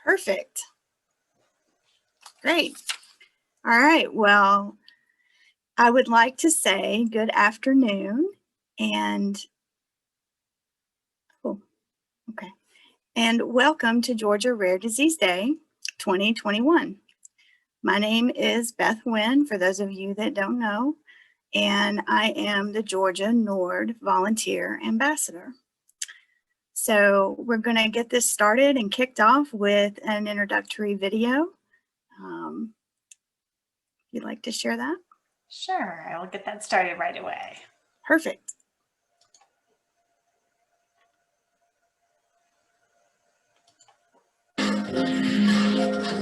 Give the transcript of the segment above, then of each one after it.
Perfect. Great. All right. Well, I would like to say good afternoon and welcome to Georgia Rare Disease Day 2021. My name is Beth Wynn, for those of you that don't know, and I am the Georgia NORD Volunteer Ambassador. So we're going to get this started and kicked off with an introductory video. You'd like to share that? Sure, I will get that started right away. Perfect.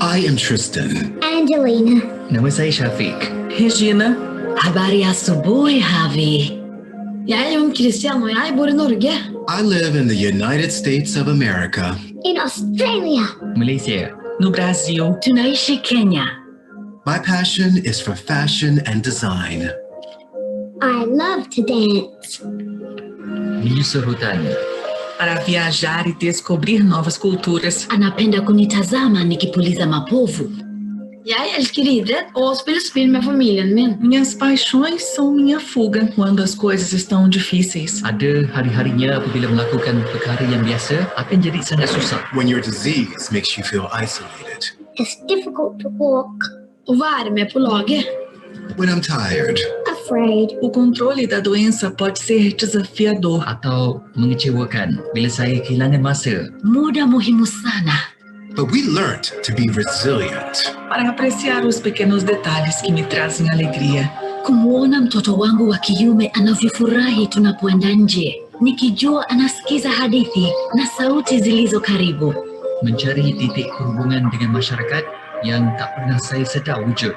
I am Tristan. Angelina. Nama saya Syafiq. Regina. Habari asubuhi, Javi. Jeg är Christian och jag bor i Norge. I live in the United States of America. In Australia. Malaysia. No Brasil. Tunaishi Kenya. My passion is for fashion and design. I love to dance. Niso hutan. Para viajar e descobrir novas culturas. Anapenda kunitazama nikipuliza mapovu. Jag älskar idrott och spela spel med familjen min. Minhas paixões são minha fuga quando as coisas estão difíceis. Ada hari-harinya apabila melakukan perkara yang biasa akan jadi sangat susah. When your disease makes you feel isolated. It's difficult to walk. O värme på lager. When I'm tired. Afraid. O controle da doença pode ser desafiador. Atau mengecewakan bila saya kehilangan masa. Muda muhimu sana. But we learned to be resilient. Para apreciar os pequenos detalhes que me trazem alegria. Kumuona mtoto wangu wa kiume anavyofurahi tunapoenda nje. Nikijua anasikiza hadithi na sauti zilizo karibu. Mencari titik hubungan dengan masyarakat yang tak pernah saya sedar wujud.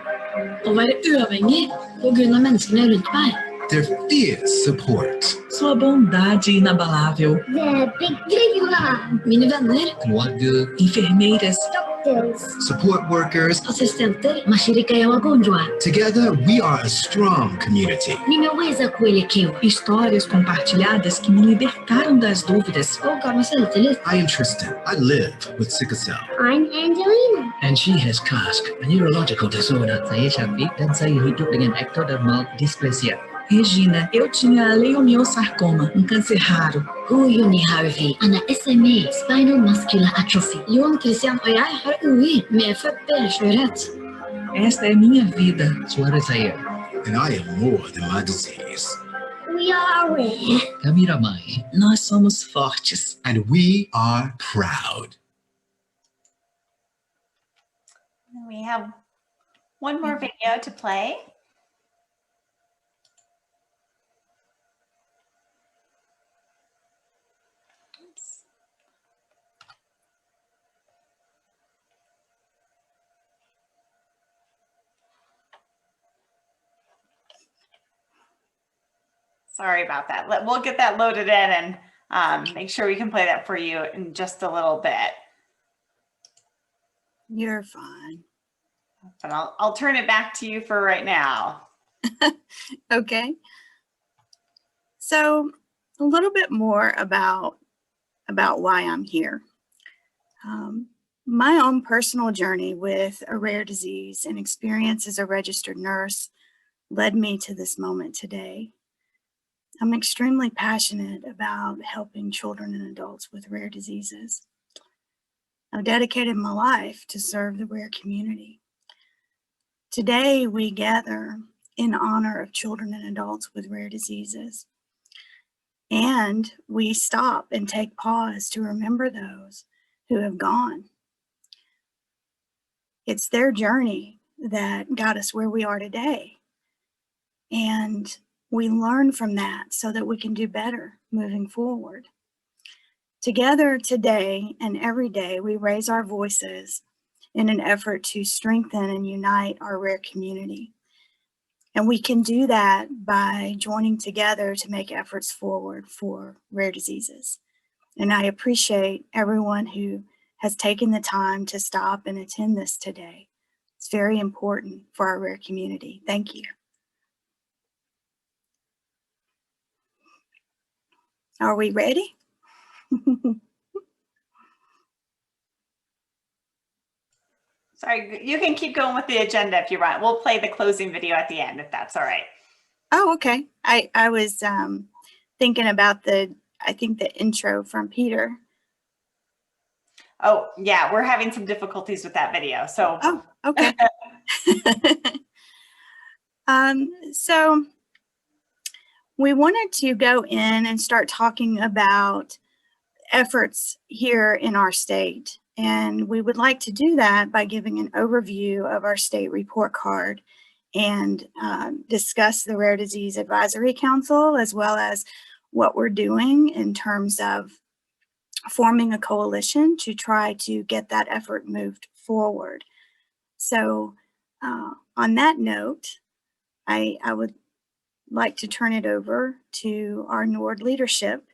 Å være uavhengig på grunn av menneskene rundt meg. Their fierce support. Sua bondade inabalável. The big love. Mine venner. Keluarga. Enfermeiras. Doctors. Support workers. Assistenter. Mashirika ya wagonjwa. Together, we are a strong community. Nimeweza kuelekewa. Histórias compartilhadas que me libertaram das dúvidas. I am Tristan. I live with sickle cell. I'm Angelina. And she has CASC, a neurological disorder. Saya Syafiq dan saya hidup dengan ectodermal dysplasia. Regina, eu tinha leiomiosarcoma, câncer raro. Huyu ni Harvey, ana SMA, spinal muscular atrophy. Christian och jag har UI, medfödd benskörhet. Esta é minha vida. Suara saya. And I am more than my disease. We are rare. Kami ramai. Nós somos fortes. And we are proud. We have one more video to play. Sorry about that. We'll get that loaded in and make sure we can play that for you in just a little bit. You're fine. But I'll turn it back to you for right now. Okay. So a little bit more about why I'm here. My own personal journey with a rare disease and experience as a registered nurse led me to this moment today. I'm extremely passionate about helping children and adults with rare diseases. I've dedicated my life to serve the rare community. Today, we gather in honor of children and adults with rare diseases. And we stop and take pause to remember those who have gone. It's their journey that got us where we are today. And we learn from that so that we can do better moving forward. Together today and every day, we raise our voices in an effort to strengthen and unite our rare community. And we can do that by joining together to make efforts forward for rare diseases. And I appreciate everyone who has taken the time to stop and attend this today. It's very important for our rare community. Thank you. Are we ready? Sorry, you can keep going with the agenda if you want. We'll play the closing video at the end if that's all right. Oh, okay. I was thinking about I think the intro from Peter. Oh, yeah, we're having some difficulties with that video. So, Oh, okay. So we wanted to go in and start talking about efforts here in our state. And we would like to do that by giving an overview of our state report card and discuss the Rare Disease Advisory Council, as well as what we're doing in terms of forming a coalition to try to get that effort moved forward. So on that note, I would like to turn it over to our NORD leadership,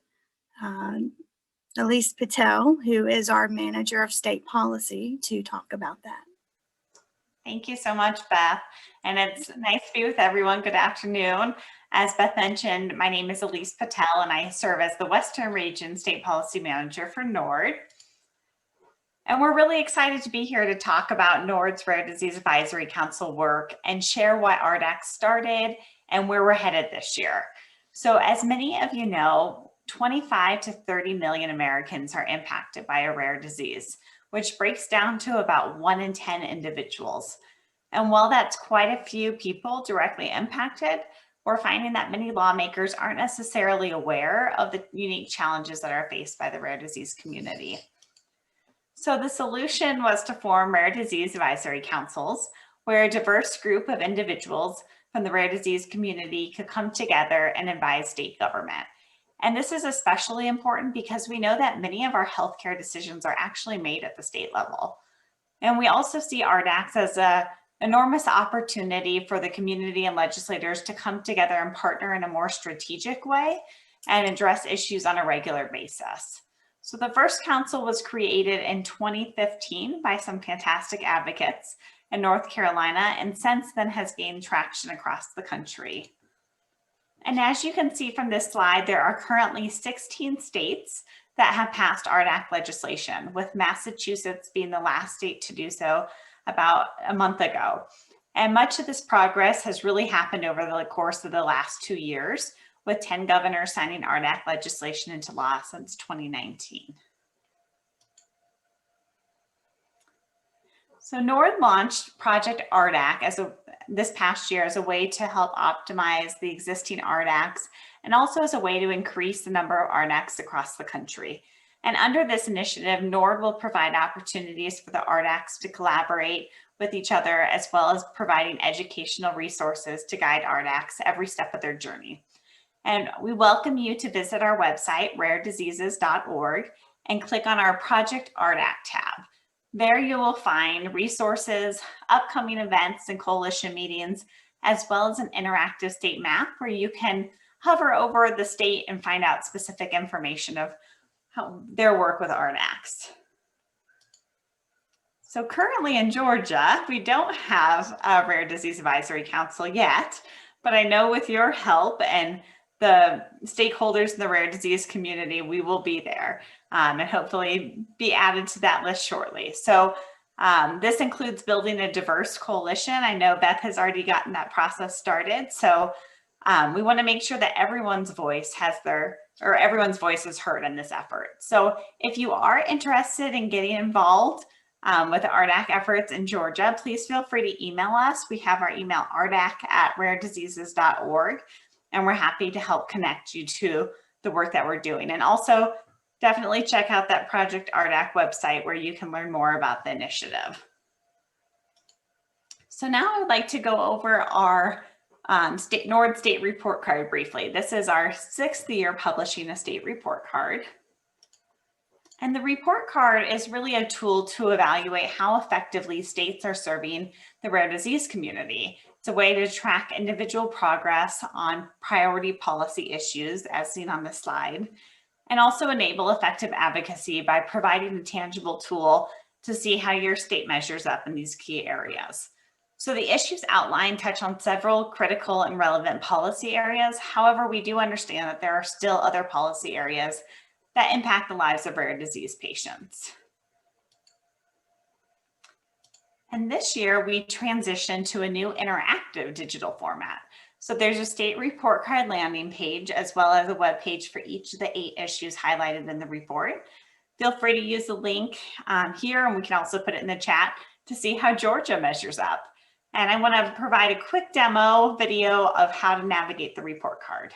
Elise Patel, who is our manager of state policy, to talk about that. thank you so much, Beth. And it's nice to be with everyone. Good afternoon. As Beth mentioned, my name is Elise Patel, and I serve as the Western Region State Policy Manager for NORD. And we're really excited to be here to talk about NORD's Rare Disease Advisory Council work and share why RDAC started and where we're headed this year. So as many of you know, 25 to 30 million Americans are impacted by a rare disease, which breaks down to about 1 in 10 individuals. And while that's quite a few people directly impacted, we're finding that many lawmakers aren't necessarily aware of the unique challenges that are faced by the rare disease community. So the solution was to form rare disease advisory councils, where a diverse group of individuals from the rare disease community could come together and advise state government. And this is especially important because we know that many of our healthcare decisions are actually made at the state level. And we also see RDACs as an enormous opportunity for the community and legislators to come together and partner in a more strategic way and address issues on a regular basis. So the first council was created in 2015 by some fantastic advocates in North Carolina, and since then has gained traction across the country. And as you can see from this slide, there are currently 16 states that have passed RDAC legislation, with Massachusetts being the last state to do so about a month ago. And much of this progress has really happened over the course of the last 2 years, with 10 governors signing RDAC legislation into law since 2019. So NORD launched Project RDAC this past year as a way to help optimize the existing RDACs, and also as a way to increase the number of RDACs across the country. And under this initiative, NORD will provide opportunities for the RDACs to collaborate with each other, as well as providing educational resources to guide RDACs every step of their journey. And we welcome you to visit our website, rarediseases.org, and click on our Project RDAC tab. There you will find resources, upcoming events and coalition meetings, as well as an interactive state map where you can hover over the state and find out specific information of their work with RDACs. So currently in Georgia, we don't have a Rare Disease Advisory Council yet, but I know with your help and the stakeholders in the rare disease community, we will be there and hopefully be added to that list shortly. So this includes building a diverse coalition. I know Beth has already gotten that process started. So we want to make sure that everyone's voice is heard in this effort. So if you are interested in getting involved with the RDAC efforts in Georgia, please feel free to email us. We have our email rdac@rarediseases.org. And we're happy to help connect you to the work that we're doing. And also definitely check out that Project RDAC website where you can learn more about the initiative. So now I would like to go over our NORD state report card briefly. This is our 6th year publishing a state report card. And the report card is really a tool to evaluate how effectively states are serving the rare disease community. It's a way to track individual progress on priority policy issues, as seen on the slide, and also enable effective advocacy by providing a tangible tool to see how your state measures up in these key areas. So the issues outlined touch on several critical and relevant policy areas. However, we do understand that there are still other policy areas that impact the lives of rare disease patients. And this year we transitioned to a new interactive digital format. So there's a state report card landing page as well as a web page for each of the 8 issues highlighted in the report. Feel free to use the link here, and we can also put it in the chat to see how Georgia measures up. And I want to provide a quick demo video of how to navigate the report card.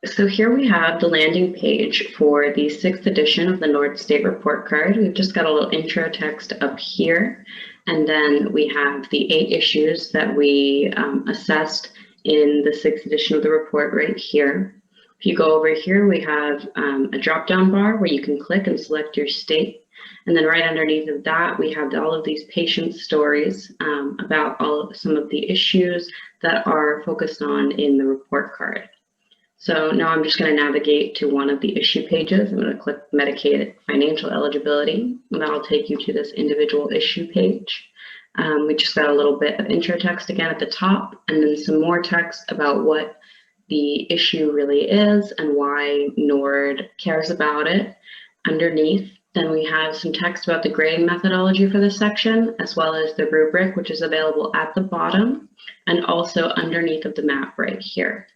So here we have the landing page for the 6th edition of the North State Report Card. We've just got a little intro text up here, and then we have the 8 issues that we assessed in the 6th edition of the report right here. If you go over here, we have a drop-down bar where you can click and select your state. And then right underneath of that, we have all of these patient stories about some of the issues that are focused on in the report card. So now I'm just going to navigate to one of the issue pages. I'm going to click Medicaid financial eligibility, and that'll take you to this individual issue page. We just got a little bit of intro text again at the top, and then some more text about what the issue really is and why NORD cares about it underneath. Then we have some text about the grading methodology for this section, as well as the rubric, which is available at the bottom and also underneath of the map right here.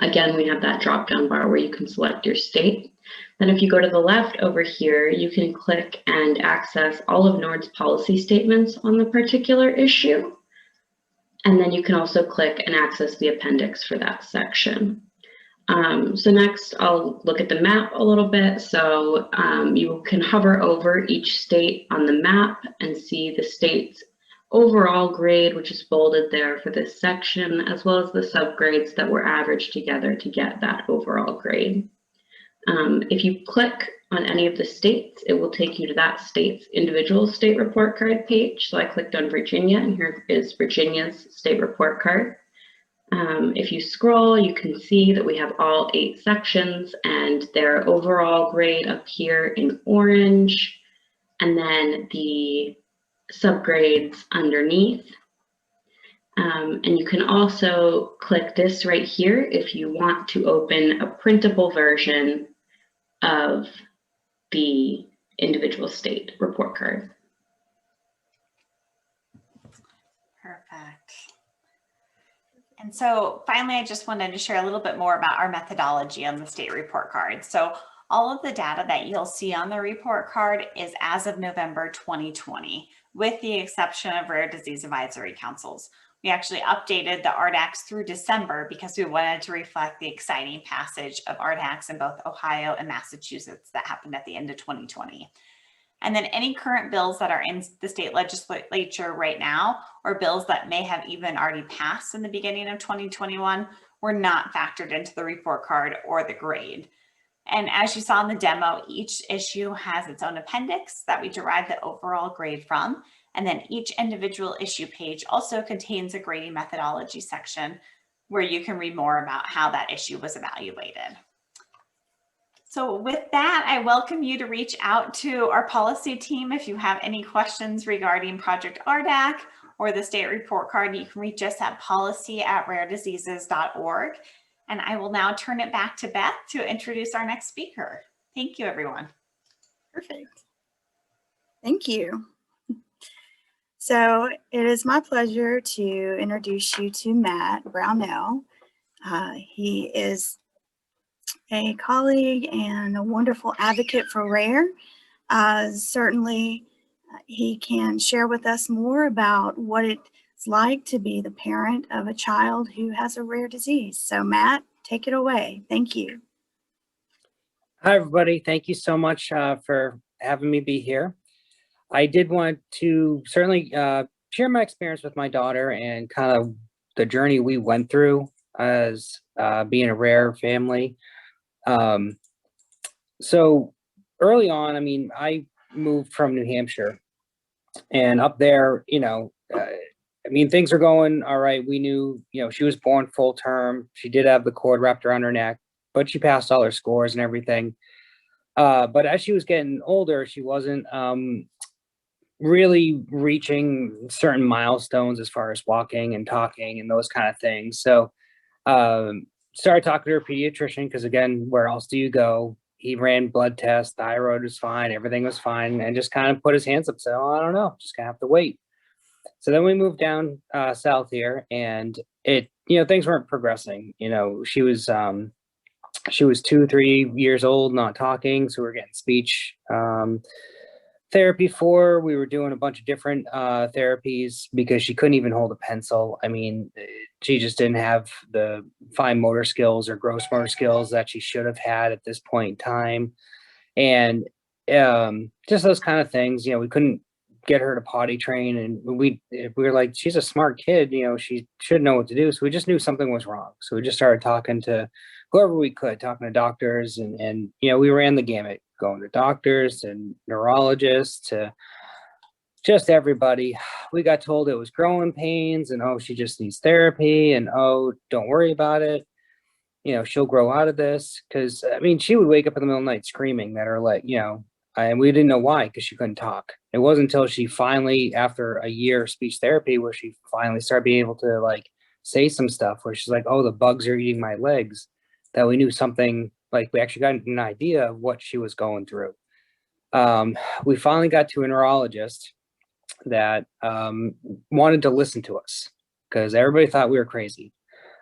Again, we have that drop-down bar where you can select your state. Then if you go to the left over here, you can click and access all of NORD's policy statements on the particular issue. And then you can also click and access the appendix for that section. So next, I'll look at the map a little bit. So you can hover over each state on the map and see the state's overall grade, which is bolded there for this section, as well as the subgrades that were averaged together to get that overall grade. If you click on any of the states, it will take you to that state's individual state report card page. So I clicked on Virginia, and here is Virginia's state report card. If you scroll, you can see that we have all 8 sections and their overall grade up here in orange, and then the subgrades underneath. And you can also click this right here if you want to open a printable version of the individual state report card. Perfect. And so finally, I just wanted to share a little bit more about our methodology on the state report card. So all of the data that you'll see on the report card is as of November 2020, with the exception of rare disease advisory councils. We actually updated the RDACs through December because we wanted to reflect the exciting passage of RDACs in both Ohio and Massachusetts that happened at the end of 2020. And then any current bills that are in the state legislature right now, or bills that may have even already passed in the beginning of 2021, were not factored into the report card or the grade. And as you saw in the demo, each issue has its own appendix that we derive the overall grade from. And then each individual issue page also contains a grading methodology section where you can read more about how that issue was evaluated. So with that, I welcome you to reach out to our policy team if you have any questions regarding Project RDAC or the state report card. You can reach us at policy@rarediseases.org. And I will now turn it back to Beth to introduce our next speaker. Thank you, everyone. Perfect. Thank you. So it is my pleasure to introduce you to Matt Brownell. He is a colleague and a wonderful advocate for rare. Certainly, he can share with us more about what it's like to be the parent of a child who has a rare disease. So Matt, take it away. Thank you. Hi, everybody. Thank you so much for having me be here. I did want to certainly share my experience with my daughter and kind of the journey we went through as being a rare family. So early on, I mean, I moved from New Hampshire, and up there, I mean, things are going all right. We knew, she was born full term. She did have the cord wrapped around her neck, but she passed all her scores and everything. But as she was getting older, she wasn't really reaching certain milestones as far as walking and talking and those kind of things. So started talking to her pediatrician because, again, where else do you go? he ran blood tests, thyroid was fine, everything was fine, and just kind of put his hands up, said, oh, I don't know, just gonna have to wait. So then we moved down south here, and things weren't progressing. She was 2-3 years old, not talking, so we were getting speech therapy for. We were doing a bunch of different therapies because she couldn't even hold a pencil. I mean, she just didn't have the fine motor skills or gross motor skills that she should have had at this point in time. And just those kind of things, we couldn't get her to potty train, and we were like, she's a smart kid, she should know what to do. So we just knew something was wrong. So we just started talking to whoever we could, talking to doctors, and we ran the gamut, going to doctors and neurologists to just everybody. We got told it was growing pains, and she just needs therapy, and don't worry about it, she'll grow out of this. Because I mean, she would wake up in the middle of the night screaming that her leg, and we didn't know why, because she couldn't talk. It wasn't until she finally, after a year of speech therapy, where she finally started being able to like say some stuff, where she's like, oh, the bugs are eating my legs, that we knew something, like we actually got an idea of what she was going through. We finally got to a neurologist that wanted to listen to us, because everybody thought we were crazy.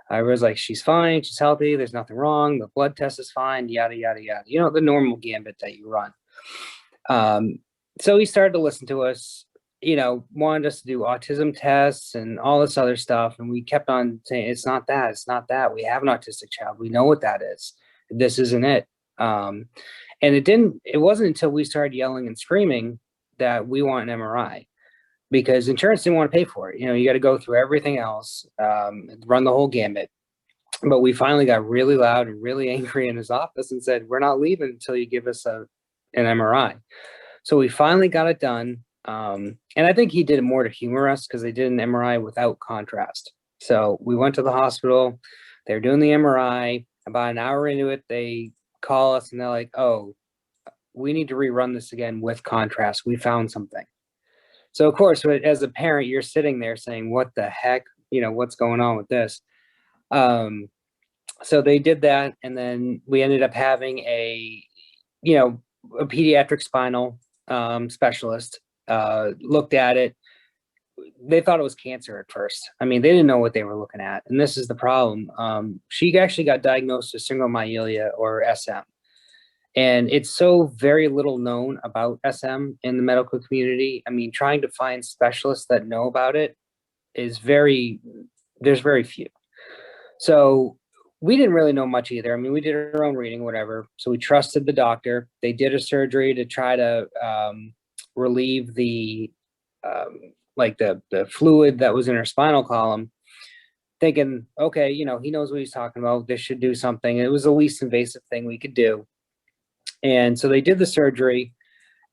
I was like, she's fine, she's healthy, there's nothing wrong, the blood test is fine, yada, yada, yada. The normal gambit that you run. So he started to listen to us, wanted us to do autism tests and all this other stuff. And we kept on saying, it's not that, it's not that. We have an autistic child. We know what that is. This isn't it. And it wasn't until we started yelling and screaming that we want an MRI, because insurance didn't want to pay for it. You got to go through everything else, run the whole gambit. But we finally got really loud and really angry in his office and said, we're not leaving until you give us an MRI. So we finally got it done. And I think he did it more to humor us, because they did an MRI without contrast. So we went to the hospital, they're doing the MRI. About an hour into it, they call us and they're like, oh, we need to rerun this again with contrast. We found something. So of course, as a parent, you're sitting there saying, what the heck, what's going on with this? So they did that. And then we ended up having a pediatric spinal specialist looked at it. They thought it was cancer at first. I mean, they didn't know what they were looking at. And this is the problem. She actually got diagnosed with syngomyelia, or SM. And it's so very little known about SM in the medical community. I mean, trying to find specialists that know about it there's very few. So we didn't really know much either. I mean, we did our own reading, whatever. So we trusted the doctor. They did a surgery to try to relieve the fluid that was in her spinal column, thinking, okay, he knows what he's talking about. This should do something. It was the least invasive thing we could do. And so they did the surgery.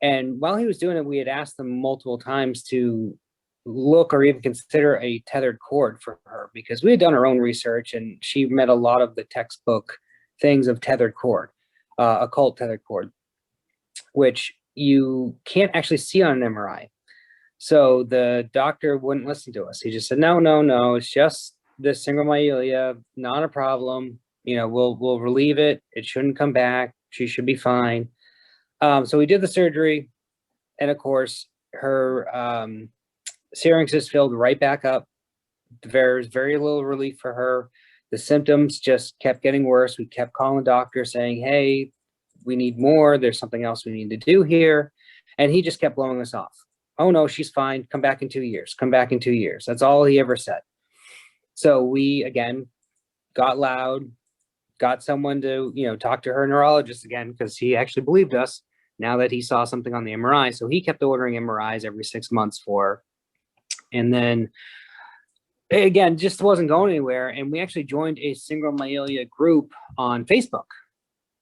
And while he was doing it, we had asked them multiple times to look or even consider a tethered cord for her, because we had done our own research and she met a lot of the textbook things of tethered cord, occult tethered cord, which you can't actually see on an MRI. So the doctor wouldn't listen to us. He just said, no, it's just this syngomyelia, not a problem. We'll relieve it. It shouldn't come back. She should be fine. So we did the surgery, and of course her syrinx just filled right back up. There's very little relief for her. The symptoms just kept getting worse. We kept calling the doctor saying, hey, we need more. There's something else we need to do here. And he just kept blowing us off. Oh no, she's fine. Come back in 2 years. Come back in 2 years. That's all he ever said. So we, again, got loud, got someone to, talk to her neurologist again, because he actually believed us now that he saw something on the MRI. So he kept ordering MRIs every 6 months for her. And then again, just wasn't going anywhere. And we actually joined a syngomyelia group on Facebook,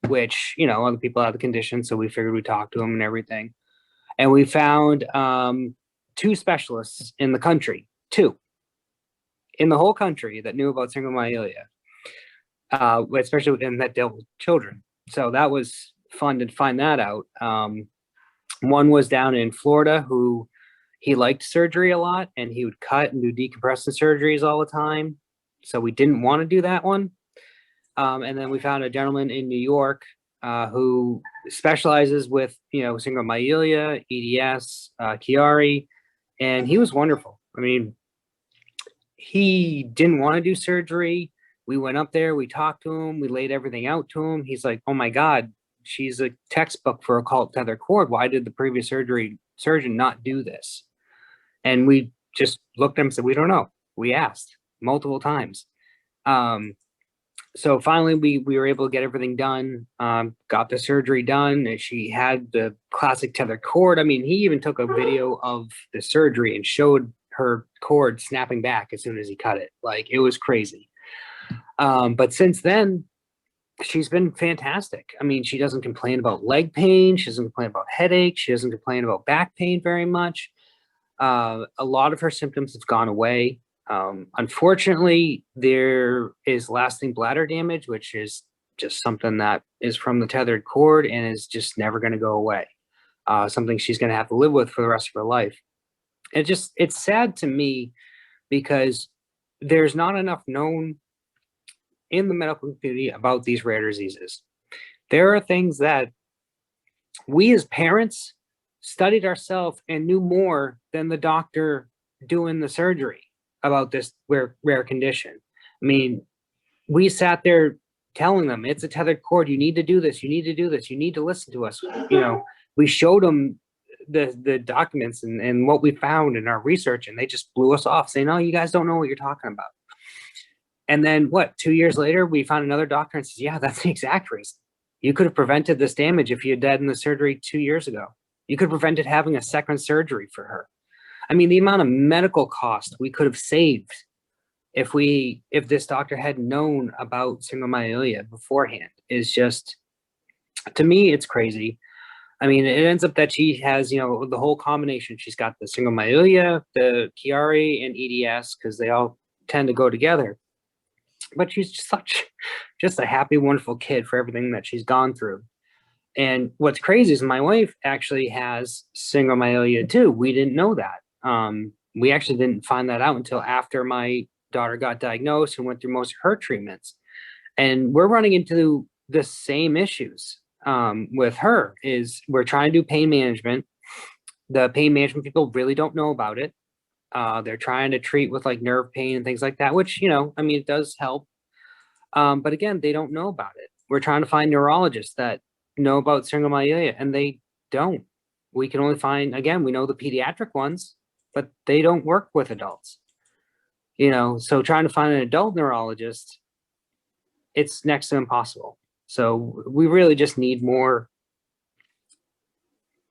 which, other people have the condition. So we figured we'd talk to them and everything. And we found 2 specialists in the country, 2 in the whole country that knew about syngomyelia, especially in that dealt with children. So that was fun to find that out. One was down in Florida, who he liked surgery a lot, and he would cut and do decompressive surgeries all the time. So we didn't want to do that one. And then we found a gentleman in New York who specializes with, syngomyelia, EDS, Chiari, and he was wonderful. I mean, he didn't want to do surgery. We went up there, we talked to him, we laid everything out to him. He's like, oh my God, she's a textbook for occult tether cord. Why did the previous surgeon not do this? And we just looked at him and said, we don't know. We asked multiple times. So finally we were able to get everything done, got the surgery done, and she had the classic tether cord. I mean, he even took a video of the surgery and showed her cord snapping back as soon as he cut it. Like, it was crazy. But since then, she's been fantastic. I mean, she doesn't complain about leg pain. She doesn't complain about headache. She doesn't complain about back pain very much. A lot of her symptoms have gone away. Unfortunately, there is lasting bladder damage, which is just something that is from the tethered cord and is just never going to go away. Something she's going to have to live with for the rest of her life. It's sad to me because there's not enough known in the medical community about these rare diseases. There are things that we as parents studied ourselves and knew more than the doctor doing the surgery about this rare condition. I mean, we sat there telling them, it's a tethered cord, you need to do this, you need to do this, you need to listen to us. We showed them the documents and what we found in our research, and they just blew us off saying, oh, you guys don't know what you're talking about. And then 2 years later, we found another doctor and says, yeah, that's the exact reason. You could have prevented this damage if you had done the surgery 2 years ago. You could have prevented having a second surgery for her. I mean, the amount of medical cost we could have saved if this doctor had known about syngomyelia beforehand is just, to me, it's crazy. I mean, it ends up that she has, the whole combination. She's got the syngomyelia, the Chiari, and EDS, because they all tend to go together. But she's just a happy, wonderful kid for everything that she's gone through. And what's crazy is my wife actually has syngomyelia too. We didn't know that. We actually didn't find that out until after my daughter got diagnosed and went through most of her treatments. And we're running into the same issues with her. Is we're trying to do pain management. The pain management people really don't know about it. They're trying to treat with like nerve pain and things like that, which, it does help. But again, they don't know about it. We're trying to find neurologists that know about syngomyelia, and they don't. We can only find, again, we know the pediatric ones, but they don't work with adults. So trying to find an adult neurologist, it's next to impossible. So we really just need more.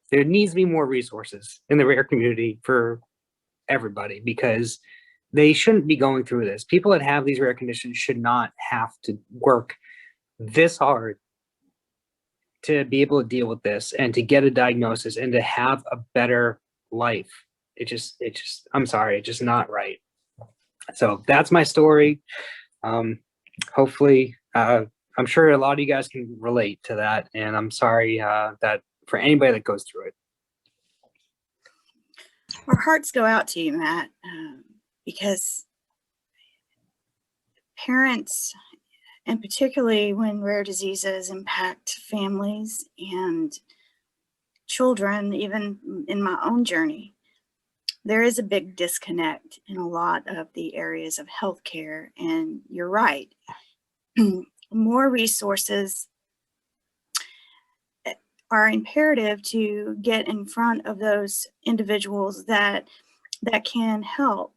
There needs to be more resources in the rare community for everybody, because they shouldn't be going through this. People that have these rare conditions should not have to work this hard to be able to deal with this and to get a diagnosis and to have a better life. I'm sorry, it's just not right. So that's my story. Hopefully, I'm sure a lot of you guys can relate to that, and I'm sorry that for anybody that goes through it. Our hearts go out to you, Matt, because parents, and particularly when rare diseases impact families and children, even in my own journey, there is a big disconnect in a lot of the areas of healthcare. And you're right, more resources are imperative to get in front of those individuals that can help.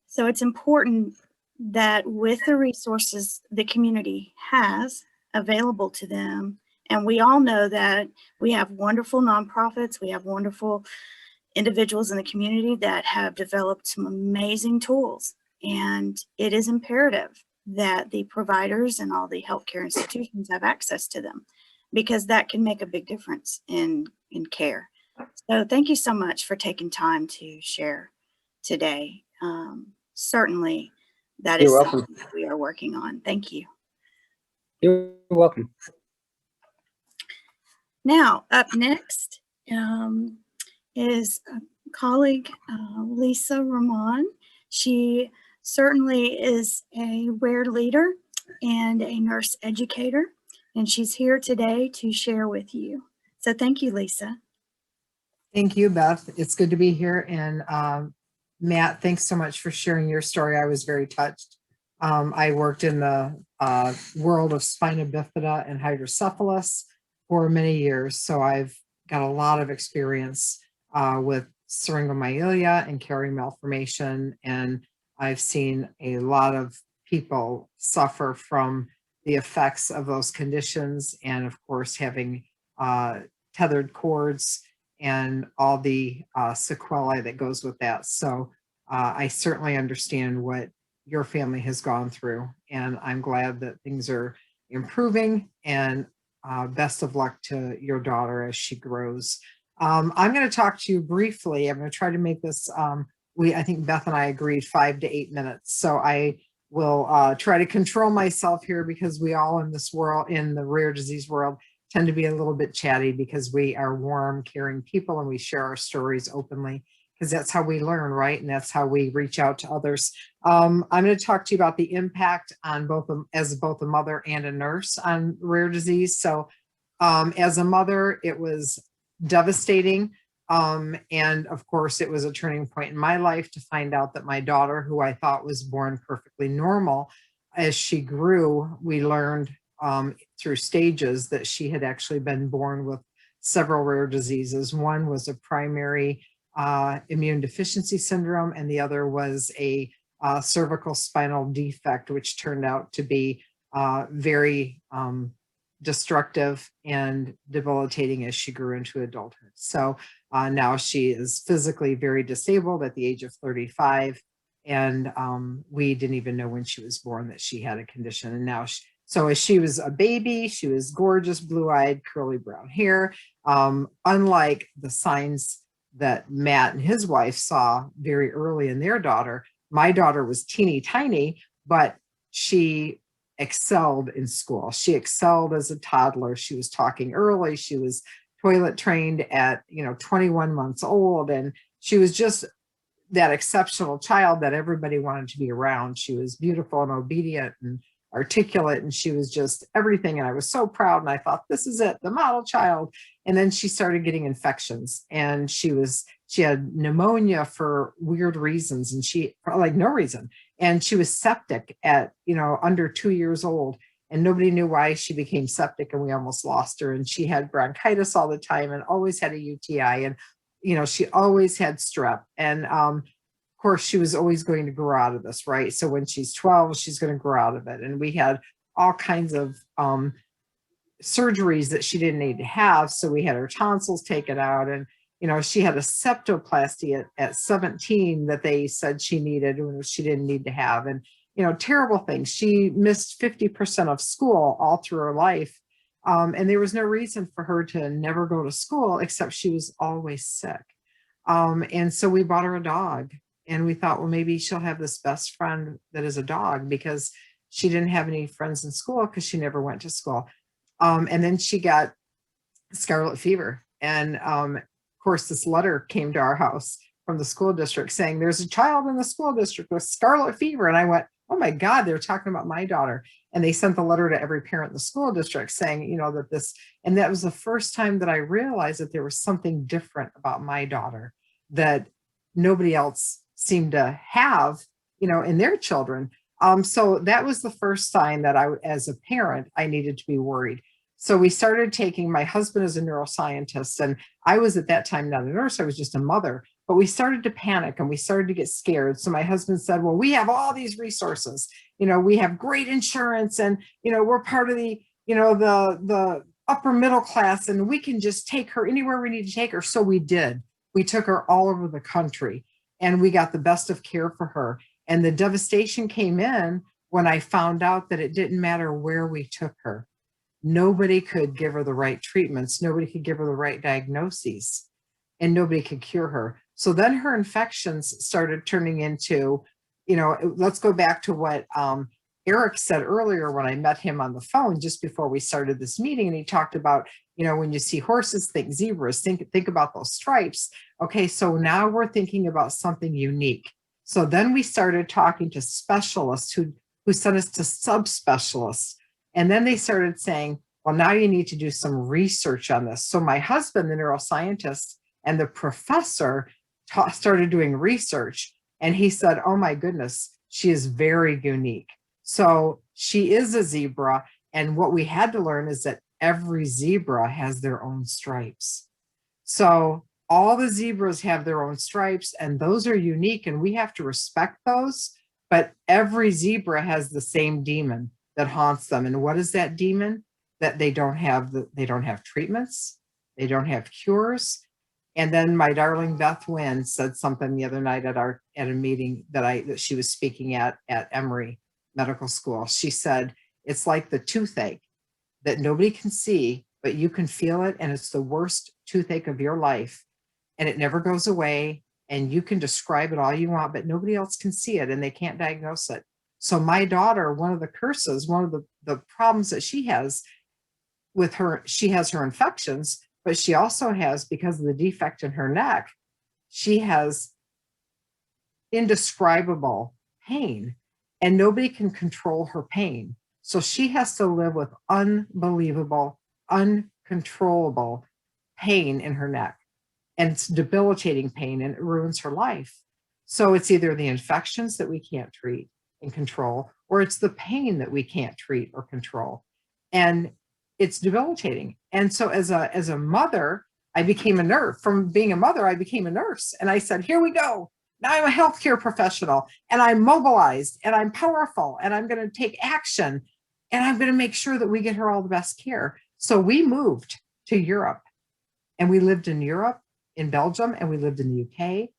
So it's important that with the resources the community has available to them, and we all know that we have wonderful nonprofits, we have wonderful individuals in the community that have developed some amazing tools, and it is imperative that the providers and all the healthcare institutions have access to them, because that can make a big difference in care. So thank you so much for taking time to share today. Certainly that is something that we are working on. Thank you. You're welcome. Now, up next is a colleague, Lisa Ramon. She certainly is a rare leader and a nurse educator. and she's here today to share with you. So thank you, Lisa. Thank you, Beth. It's good to be here. And Matt, thanks so much for sharing your story. I was very touched. I worked in the world of spina bifida and hydrocephalus for many years. So I've got a lot of experience with syringomyelia and carrying malformation. And I've seen a lot of people suffer from the effects of those conditions. And of course, having tethered cords and all the sequelae that goes with that. So I certainly understand what your family has gone through, and I'm glad that things are improving, and best of luck to your daughter as she grows. I'm going to talk to you briefly. I'm going to try to make this, I think Beth and I agreed 5 to 8 minutes. So I will try to control myself here, because we all in this world, in the rare disease world, tend to be a little bit chatty, because we are warm, caring people, and we share our stories openly, because that's how we learn, right? And that's how we reach out to others. I'm going to talk to you about the impact on as both a mother and a nurse on rare disease. So as a mother, it was devastating. And of course, it was a turning point in my life to find out that my daughter, who I thought was born perfectly normal, as she grew, we learned through stages that she had actually been born with several rare diseases. One was a primary immune deficiency syndrome, and the other was a cervical spinal defect, which turned out to be very destructive and debilitating as she grew into adulthood. So now she is physically very disabled at the age of 35. And we didn't even know when she was born that she had a condition. And now so as she was a baby, she was gorgeous, blue-eyed, curly brown hair. Unlike the signs that Matt and his wife saw very early in their daughter, my daughter was teeny tiny, but she excelled in school. She excelled as a toddler. She was talking early. She was toilet trained at 21 months old. And she was just that exceptional child that everybody wanted to be around. She was beautiful and obedient and articulate, and she was just everything. And I was so proud, and I thought, this is it, the model child. And then she started getting infections, and she had pneumonia for weird reasons, and for like no reason. And she was septic at, under 2 years old, and nobody knew why she became septic, and we almost lost her. And she had bronchitis all the time and always had a UTI, and, she always had strep. And, of course, she was always going to grow out of this, right? So when she's 12, she's going to grow out of it. And we had all kinds of surgeries that she didn't need to have. So we had her tonsils taken out, and, she had a septoplasty at 17 that they said she needed when she didn't need to have. And, terrible things. She missed 50% of school all through her life. And there was no reason for her to never go to school, except she was always sick. And so we bought her a dog. And we thought, well, maybe she'll have this best friend that is a dog, because she didn't have any friends in school because she never went to school. And then she got scarlet fever. And of course, this letter came to our house from the school district saying there's a child in the school district with scarlet fever. And I went, oh my God, they're talking about my daughter. And they sent the letter to every parent in the school district saying, that this, and that was the first time that I realized that there was something different about my daughter that nobody else seemed to have, in their children. So that was the first sign that as a parent, I needed to be worried. So we started my husband is a neuroscientist, and I was at that time not a nurse, I was just a mother, but we started to panic and we started to get scared. So my husband said, well, we have all these resources, we have great insurance, and, we're part of the, the upper middle class, and we can just take her anywhere we need to take her. So we did. We took her all over the country, and we got the best of care for her. And the devastation came in when I found out that it didn't matter where we took her. Nobody could give her the right treatments. Nobody could give her the right diagnoses, and nobody could cure her. So then her infections started turning into, let's go back to what Eric said earlier when I met him on the phone just before we started this meeting. And he talked about, when you see horses, think zebras, think about those stripes. Okay, so now we're thinking about something unique. So then we started talking to specialists who sent us to subspecialists. And then they started saying, well, now you need to do some research on this. So my husband, the neuroscientist, and the professor started doing research, and he said, oh my goodness, she is very unique. So she is a zebra, and what we had to learn is that every zebra has their own stripes. So all the zebras have their own stripes, and those are unique, and we have to respect those. But every zebra has the same demon that haunts them. And what is that demon? That they don't have treatments, they don't have cures. And then my darling Beth Wynn said something the other night at a meeting that she was speaking at Emory Medical School. She said, it's like the toothache that nobody can see, but you can feel it, and it's the worst toothache of your life, and it never goes away, and you can describe it all you want, but nobody else can see it, and they can't diagnose it. So my daughter, one of the curses, one of the problems that she has with her, she has her infections, but she also has, because of the defect in her neck, she has indescribable pain, and nobody can control her pain. So she has to live with unbelievable, uncontrollable pain in her neck. And it's debilitating pain, and it ruins her life. So it's either the infections that we can't treat and control, or it's the pain that we can't treat or control. And it's debilitating. And so as a mother, I became a nurse. From being a mother, I became a nurse. And I said, here we go. Now I'm a healthcare professional, and I'm mobilized, and I'm powerful, and I'm going to take action, and I'm going to make sure that we get her all the best care. So we moved to Europe, and we lived in Europe, in Belgium, and we lived in the UK,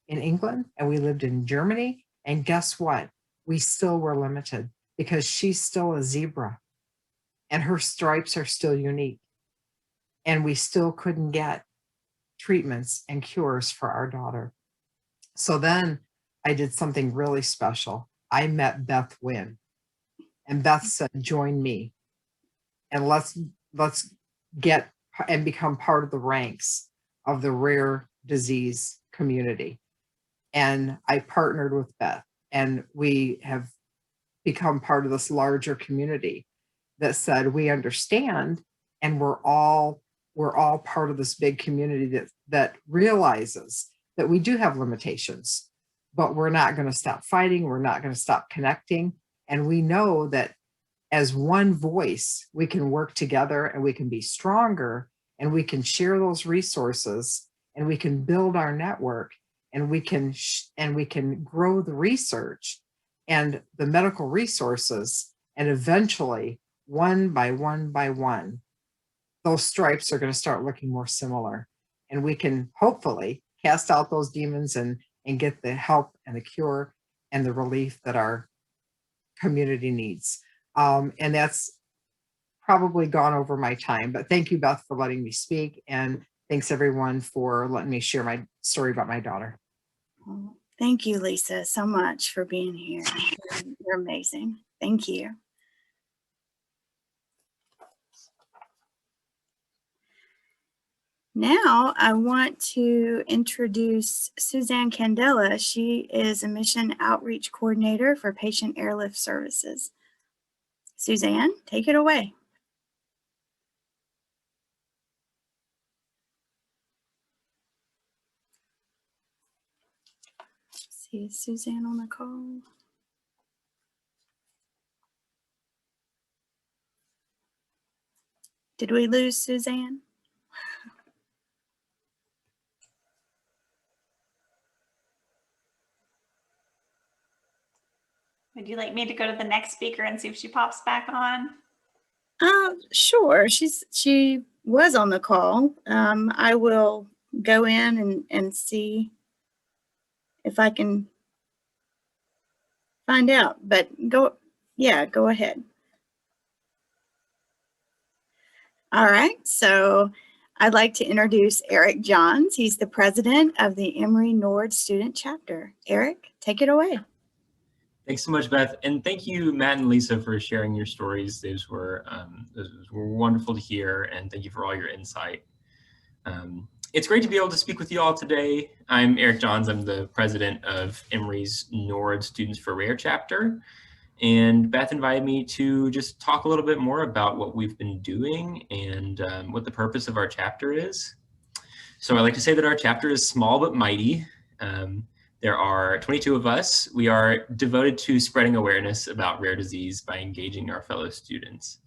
in England, and we lived in Germany. And guess what? We still were limited because she's still a zebra, and her stripes are still unique. And we still couldn't get treatments and cures for our daughter. So then I did something really special. I met Beth Wynn, and Beth said, join me, and let's get and become part of the ranks of the rare disease community. And I partnered with Beth, and we have become part of this larger community that said, we understand, and we're all part of this big community that realizes that we do have limitations, but we're not going to stop fighting. We're not going to stop connecting. And we know that as one voice, we can work together, and we can be stronger, and we can share those resources, and we can build our network, and we can grow the research and the medical resources. And eventually, one by one, those stripes are going to start looking more similar, and we can hopefully cast out those demons and get the help and the cure and the relief that our community needs. And that's probably gone over my time, but thank you, Beth, for letting me speak. And thanks everyone for letting me share my story about my daughter. Well, thank you, Lisa, so much for being here. You're amazing. Thank you. Now I want to introduce Suzanne Candela. She is a Mission Outreach Coordinator for Patient Airlift Services. Suzanne, take it away. Let's see, is Suzanne on the call? Did we lose Suzanne? Would you like me to go to the next speaker and see if she pops back on? Sure. She was on the call. I will go in and see if I can find out, but go ahead. All right, so I'd like to introduce Eric Johns. He's the president of the Emory Nord Student Chapter. Eric, take it away. Thanks so much, Beth. And thank you, Matt and Lisa, for sharing your stories. Those were wonderful to hear, and thank you for all your insight. It's great to be able to speak with you all today. I'm Eric Johns. I'm the president of Emory's Nord Students for Rare chapter. And Beth invited me to just talk a little bit more about what we've been doing and what the purpose of our chapter is. So I like to say that our chapter is small but mighty. There are 22 of us. We are devoted to spreading awareness about rare disease by engaging our fellow students.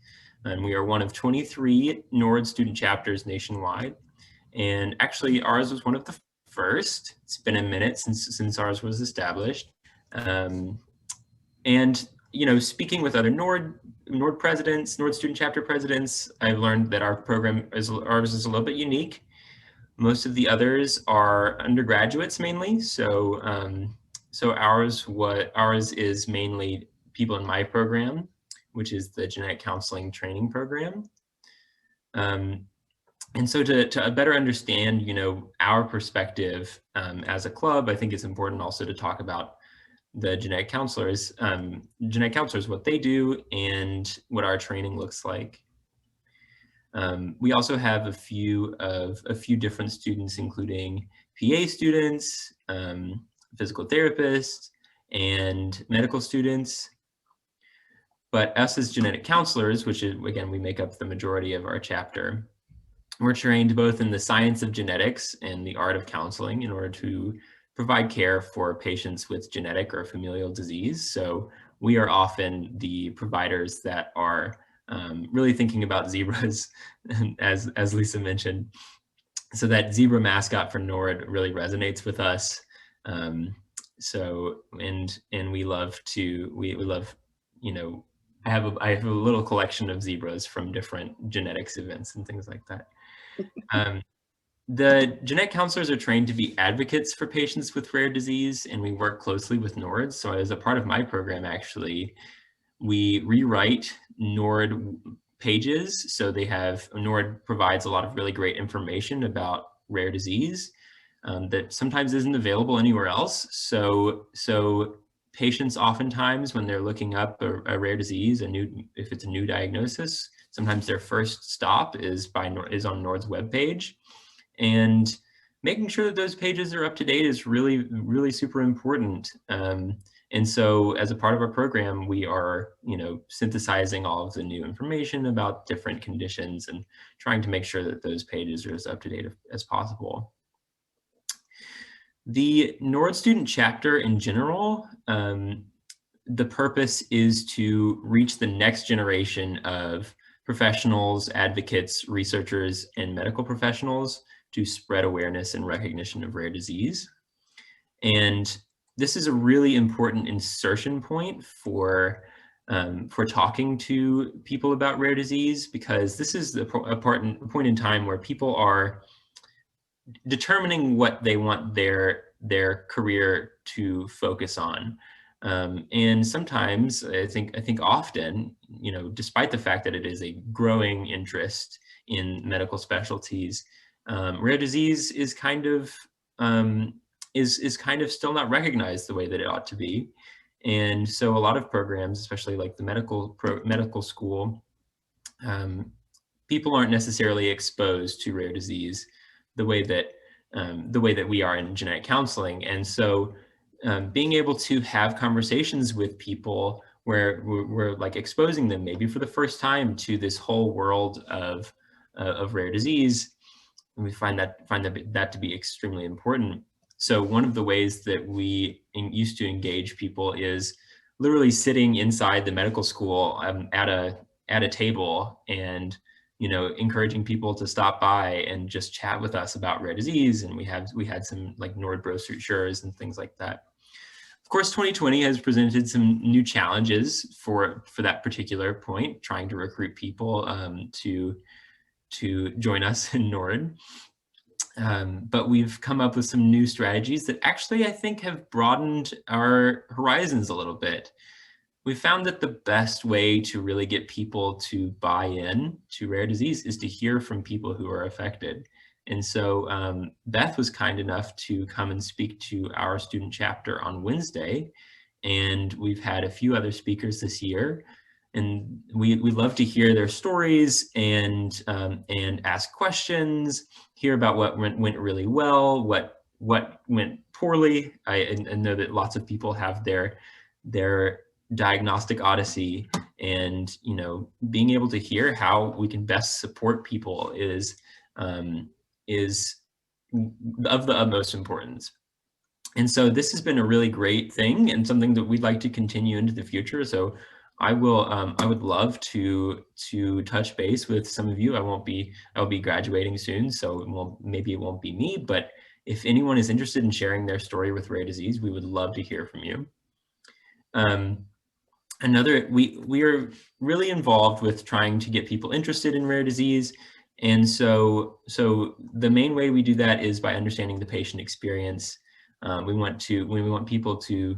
And we are one of 23 NORD student chapters nationwide. And actually ours was one of the first. It's been a minute since ours was established. And, you know, speaking with other NORD presidents, NORD student chapter presidents, I've learned that our program ours is a little bit unique. Most of the others are undergraduates mainly. So, so ours is mainly people in my program, which is the genetic counseling training program. And so to better understand, you know, our perspective as a club, I think it's important also to talk about the genetic counselors, what they do and what our training looks like. We also have a few different students, including PA students, physical therapists, and medical students. But us as genetic counselors, which is, again, we make up the majority of our chapter, we're trained both in the science of genetics and the art of counseling in order to provide care for patients with genetic or familial disease. So we are often the providers that are really thinking about zebras, as Lisa mentioned. So that zebra mascot for NORD really resonates with us. So we love, you know, I have a little collection of zebras from different genetics events and things like that. The genetic counselors are trained to be advocates for patients with rare disease, and we work closely with NORD. So as a part of my program, actually, we rewrite NORD pages. So NORD provides a lot of really great information about rare disease that sometimes isn't available anywhere else. So patients oftentimes, when they're looking up a rare disease, if it's a new diagnosis, sometimes their first stop is on NORD's webpage. And making sure that those pages are up to date is really, really super important. And so as a part of our program, we are, you know, synthesizing all of the new information about different conditions and trying to make sure that those pages are as up to date as possible. The NORD student chapter in general, the purpose is to reach the next generation of professionals, advocates, researchers, and medical professionals to spread awareness and recognition of rare disease. And this is a really important insertion point for talking to people about rare disease, because this is a point in time where people are determining what they want their career to focus on. And sometimes, I think often, you know, despite the fact that it is a growing interest in medical specialties, rare disease is kind of still not recognized the way that it ought to be. And so a lot of programs, especially like the medical school, people aren't necessarily exposed to rare disease the way that we are in genetic counseling. And so being able to have conversations with people where we're like exposing them maybe for the first time to this whole world of rare disease, and we find that to be extremely important. So one of the ways that we used to engage people is literally sitting inside the medical school at a table and, you know, encouraging people to stop by and just chat with us about rare disease. And we had some like NORD brochures and things like that. Of course, 2020 has presented some new challenges for that particular point, trying to recruit people to join us in NORD. But we've come up with some new strategies that actually, I think, have broadened our horizons a little bit. We found that the best way to really get people to buy in to rare disease is to hear from people who are affected. And so Beth was kind enough to come and speak to our student chapter on Wednesday. And we've had a few other speakers this year. And we love to hear their stories and ask questions, hear about what went really well, what went poorly. I know that lots of people have their diagnostic odyssey, and being able to hear how we can best support people is of the utmost importance. And so this has been a really great thing and something that we'd like to continue into the future. So I would love to touch base with some of you. I'll be graduating soon, so maybe it won't be me, but if anyone is interested in sharing their story with rare disease, we would love to hear from you. We are really involved with trying to get people interested in rare disease. And so the main way we do that is by understanding the patient experience. We want people to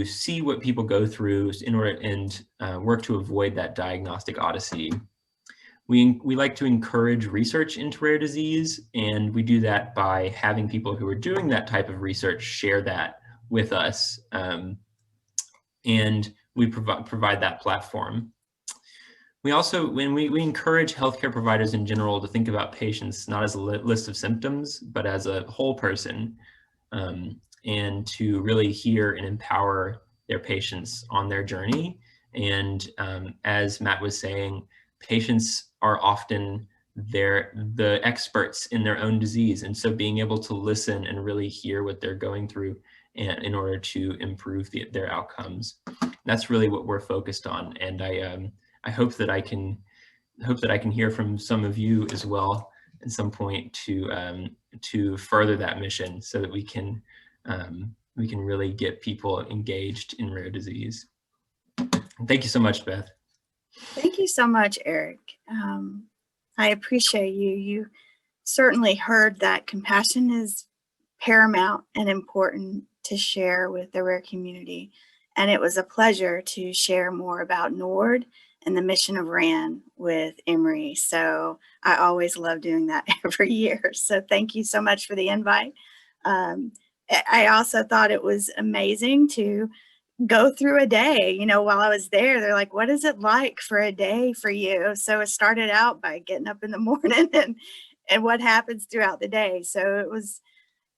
see what people go through in order and work to avoid that diagnostic odyssey. We like to encourage research into rare disease, and we do that by having people who are doing that type of research share that with us, and we provide that platform. We also, we encourage healthcare providers in general to think about patients not as a list of symptoms, but as a whole person, and to really hear and empower their patients on their journey. And as Matt was saying, patients are often the experts in their own disease. And so being able to listen and really hear what they're going through and in order to improve their outcomes, that's really what we're focused on. And I hope that I can hear from some of you as well at some point to further that mission, so that we can really get people engaged in rare disease. Thank you so much, Beth. Thank you so much, Eric. I appreciate you. You certainly heard that compassion is paramount and important to share with the rare community. And it was a pleasure to share more about NORD and the mission of RAN with Emory. So I always love doing that every year. So thank you so much for the invite. I also thought it was amazing to go through a day, while I was there. They're like, what is it like for a day for you? So it started out by getting up in the morning and what happens throughout the day. So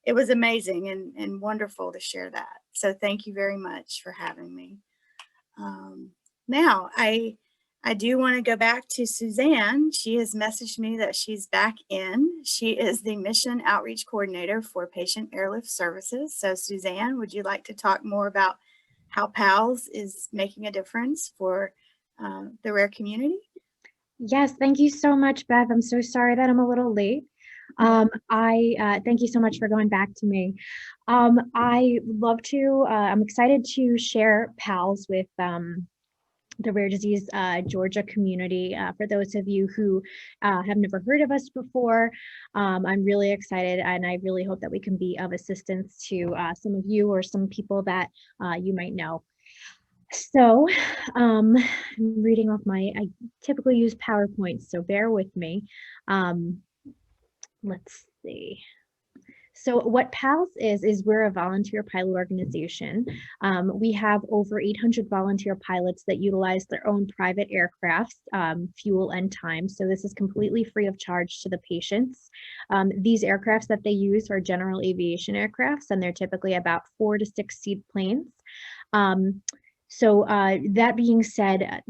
it was amazing and wonderful to share that. So thank you very much for having me. Now, I do want to go back to Suzanne. She has messaged me that she's back in. She is the Mission Outreach Coordinator for Patient Airlift Services. So Suzanne, would you like to talk more about how PALS is making a difference for the rare community? Yes, thank you so much, Beth. I'm so sorry that I'm a little late. Thank you so much for going back to me. I'm excited to share PALS with the rare disease Georgia community. For those of you who have never heard of us before, I'm really excited, and I really hope that we can be of assistance to some of you or some people that you might know. So I'm reading off I typically use PowerPoint, so bear with me. Let's see. So what PALS is we're a volunteer pilot organization. We have over 800 volunteer pilots that utilize their own private aircraft, fuel and time. So this is completely free of charge to the patients. These aircrafts that they use are general aviation aircrafts, and they're typically about 4 to 6 seat planes. That being said,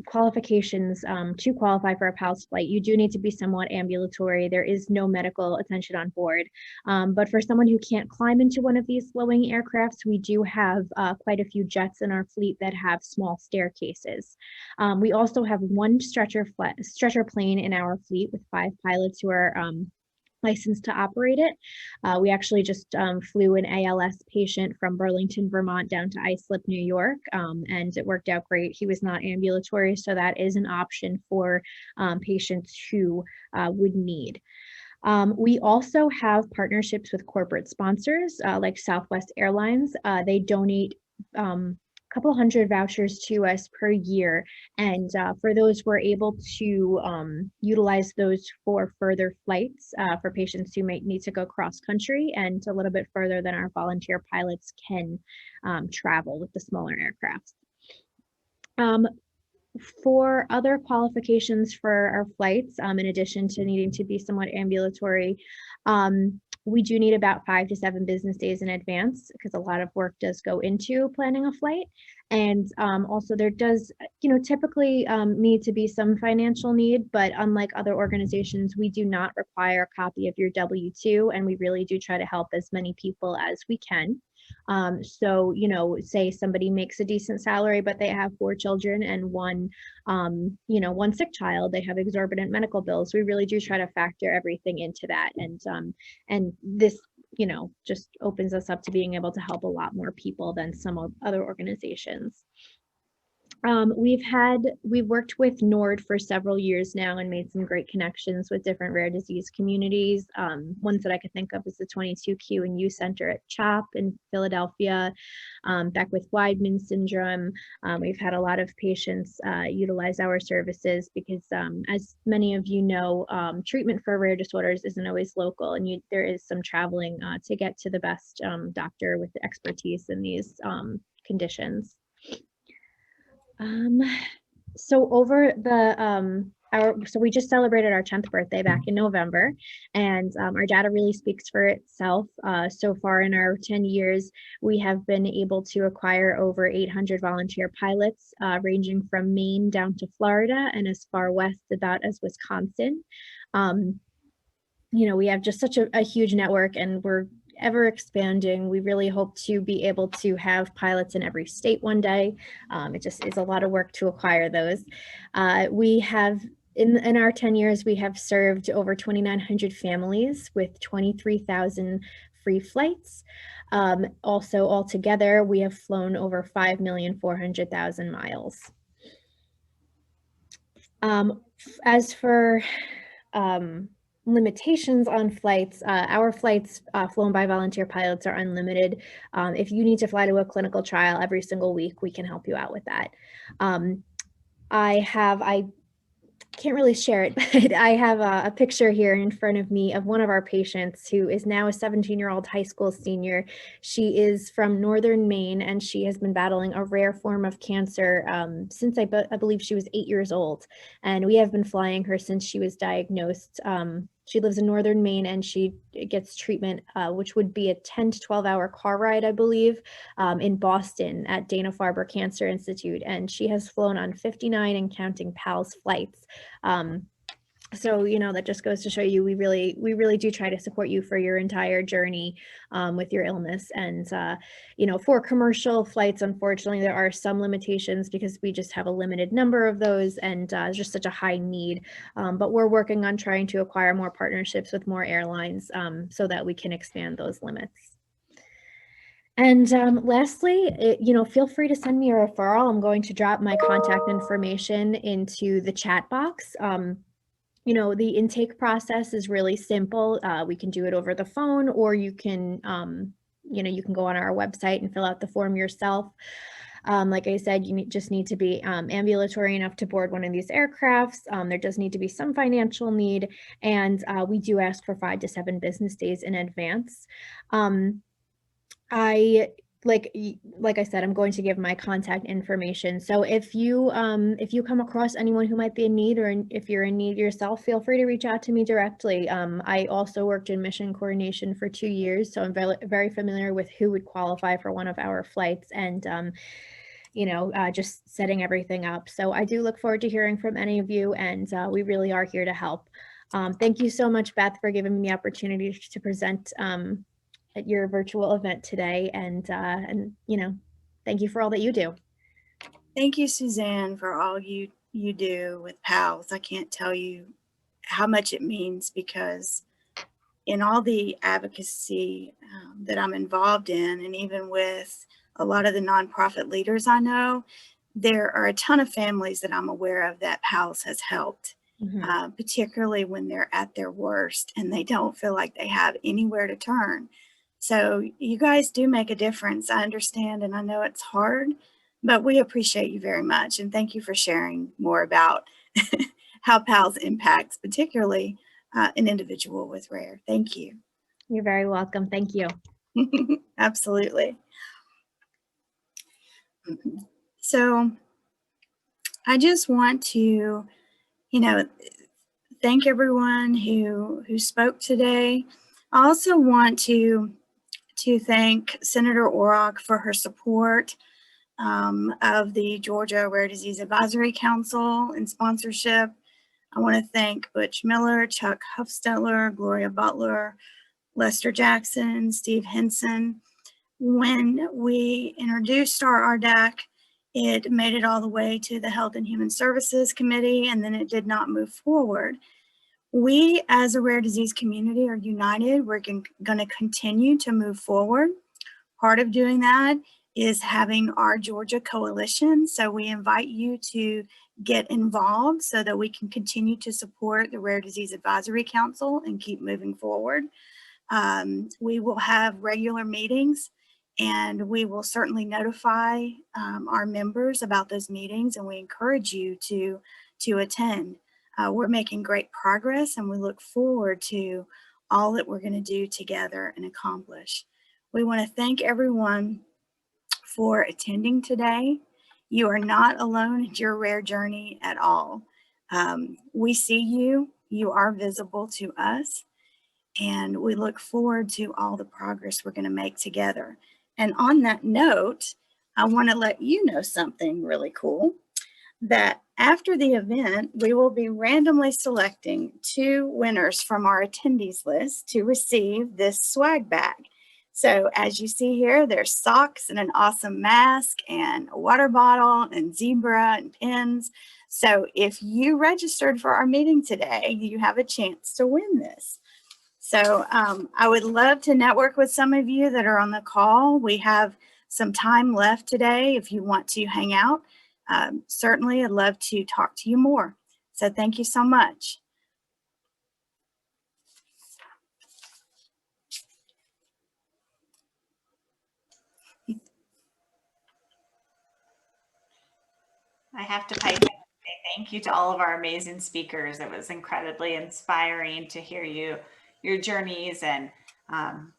qualifications to qualify for a PALS flight, you do need to be somewhat ambulatory. There is no medical attention on board. But for someone who can't climb into one of these flowing aircrafts, we do have quite a few jets in our fleet that have small staircases. We also have one stretcher plane in our fleet with 5 pilots who are licensed to operate it. We actually just flew an ALS patient from Burlington, Vermont down to Islip, New York, and it worked out great. He was not ambulatory, so that is an option for patients who would need. We also have partnerships with corporate sponsors like Southwest Airlines. They donate couple hundred vouchers to us per year, and for those we're able to utilize those for further flights for patients who might need to go cross country and a little bit further than our volunteer pilots can travel with the smaller aircraft. For other qualifications for our flights, in addition to needing to be somewhat ambulatory, We do need about 5 to 7 business days in advance because a lot of work does go into planning a flight. And also there does, typically need to be some financial need, but unlike other organizations, we do not require a copy of your W-2, and we really do try to help as many people as we can. So, say somebody makes a decent salary, but they have 4 children and one sick child, they have exorbitant medical bills. We really do try to factor everything into that. And this, just opens us up to being able to help a lot more people than some other organizations. We've worked with NORD for several years now and made some great connections with different rare disease communities. Ones that I could think of is the 22q and U Center at CHOP in Philadelphia, Beckwith Weidman syndrome. We've had a lot of patients utilize our services because, as many of you know, treatment for rare disorders isn't always local, and there is some traveling to get to the best doctor with expertise in these conditions. So over the so we just celebrated our 10th birthday back in November, and our data really speaks for itself. So far in our 10 years, we have been able to acquire over 800 volunteer pilots, ranging from Maine down to Florida and as far west about as Wisconsin. We have just such a huge network, and we're ever expanding. We really hope to be able to have pilots in every state one day. It just is a lot of work to acquire those. We have, in our 10 years, we have served over 2,900 families with 23,000 free flights. Also, altogether, we have flown over 5,400,000 miles. As for limitations on flights, our flights flown by volunteer pilots are unlimited. If you need to fly to a clinical trial every single week, we can help you out with that. I can't really share it, but I have a picture here in front of me of one of our patients who is now a 17-year-old high school senior. She is from northern Maine, and she has been battling a rare form of cancer since I believe she was 8 years old. And we have been flying her since she was diagnosed. She lives in northern Maine, and she gets treatment, which would be a 10 to 12-hour car ride, I believe, in Boston at Dana-Farber Cancer Institute. And she has flown on 59 and counting PALS flights. So, that just goes to show you, we really do try to support you for your entire journey with your illness. And, for commercial flights, unfortunately, there are some limitations because we just have a limited number of those, and just such a high need. But we're working on trying to acquire more partnerships with more airlines so that we can expand those limits. And lastly, feel free to send me a referral. I'm going to drop my contact information into the chat box. The intake process is really simple. We can do it over the phone, or you can, you can go on our website and fill out the form yourself. Like I said, you just need to be ambulatory enough to board one of these aircrafts. There does need to be some financial need, and we do ask for 5 to 7 business days in advance. Like I said, I'm going to give my contact information. So if you come across anyone who might be in need, or if you're in need yourself, feel free to reach out to me directly. I also worked in mission coordination for 2 years, so I'm very familiar with who would qualify for one of our flights, and just setting everything up. So I do look forward to hearing from any of you, and we really are here to help. Thank you so much, Beth, for giving me the opportunity to present at your virtual event today, and thank you for all that you do. Thank you, Suzanne, for all you do with PALS. I can't tell you how much it means, because in all the advocacy that I'm involved in, and even with a lot of the nonprofit leaders I know, there are a ton of families that I'm aware of that PALS has helped. Mm-hmm. Particularly when they're at their worst and they don't feel like they have anywhere to turn. So you guys do make a difference. I understand, and I know it's hard, but we appreciate you very much. And thank you for sharing more about how PALS impacts, particularly an individual with rare. Thank you. You're very welcome. Thank you. Absolutely. So I just want to, thank everyone who spoke today. I also want to thank Senator Orrock for her support of the Georgia Rare Disease Advisory Council and sponsorship. I want to thank Butch Miller, Chuck Huffstetler, Gloria Butler, Lester Jackson, Steve Henson. When we introduced our RDAC, it made it all the way to the Health and Human Services Committee, and then it did not move forward. We, as a rare disease community, are united. We're going to continue to move forward. Part of doing that is having our Georgia coalition. So we invite you to get involved so that we can continue to support the Rare Disease Advisory Council and keep moving forward. We will have regular meetings, and we will certainly notify our members about those meetings, and we encourage you to attend. We're making great progress, and we look forward to all that we're going to do together and accomplish. We want to thank everyone for attending today. You are not alone in your rare journey at all. We see you. You are visible to us, and we look forward to all the progress we're going to make together. And on that note, I want to let you know something really cool, that after the event, we will be randomly selecting 2 winners from our attendees list to receive this swag bag. So as you see here, there's socks and an awesome mask and a water bottle and zebra and pins. So if you registered for our meeting today, you have a chance to win this. So I would love to network with some of you that are on the call. We have some time left today if you want to hang out. Certainly, I'd love to talk to you more. So thank you so much. I have to pipe in and say thank you to all of our amazing speakers. It was incredibly inspiring to hear your journeys, and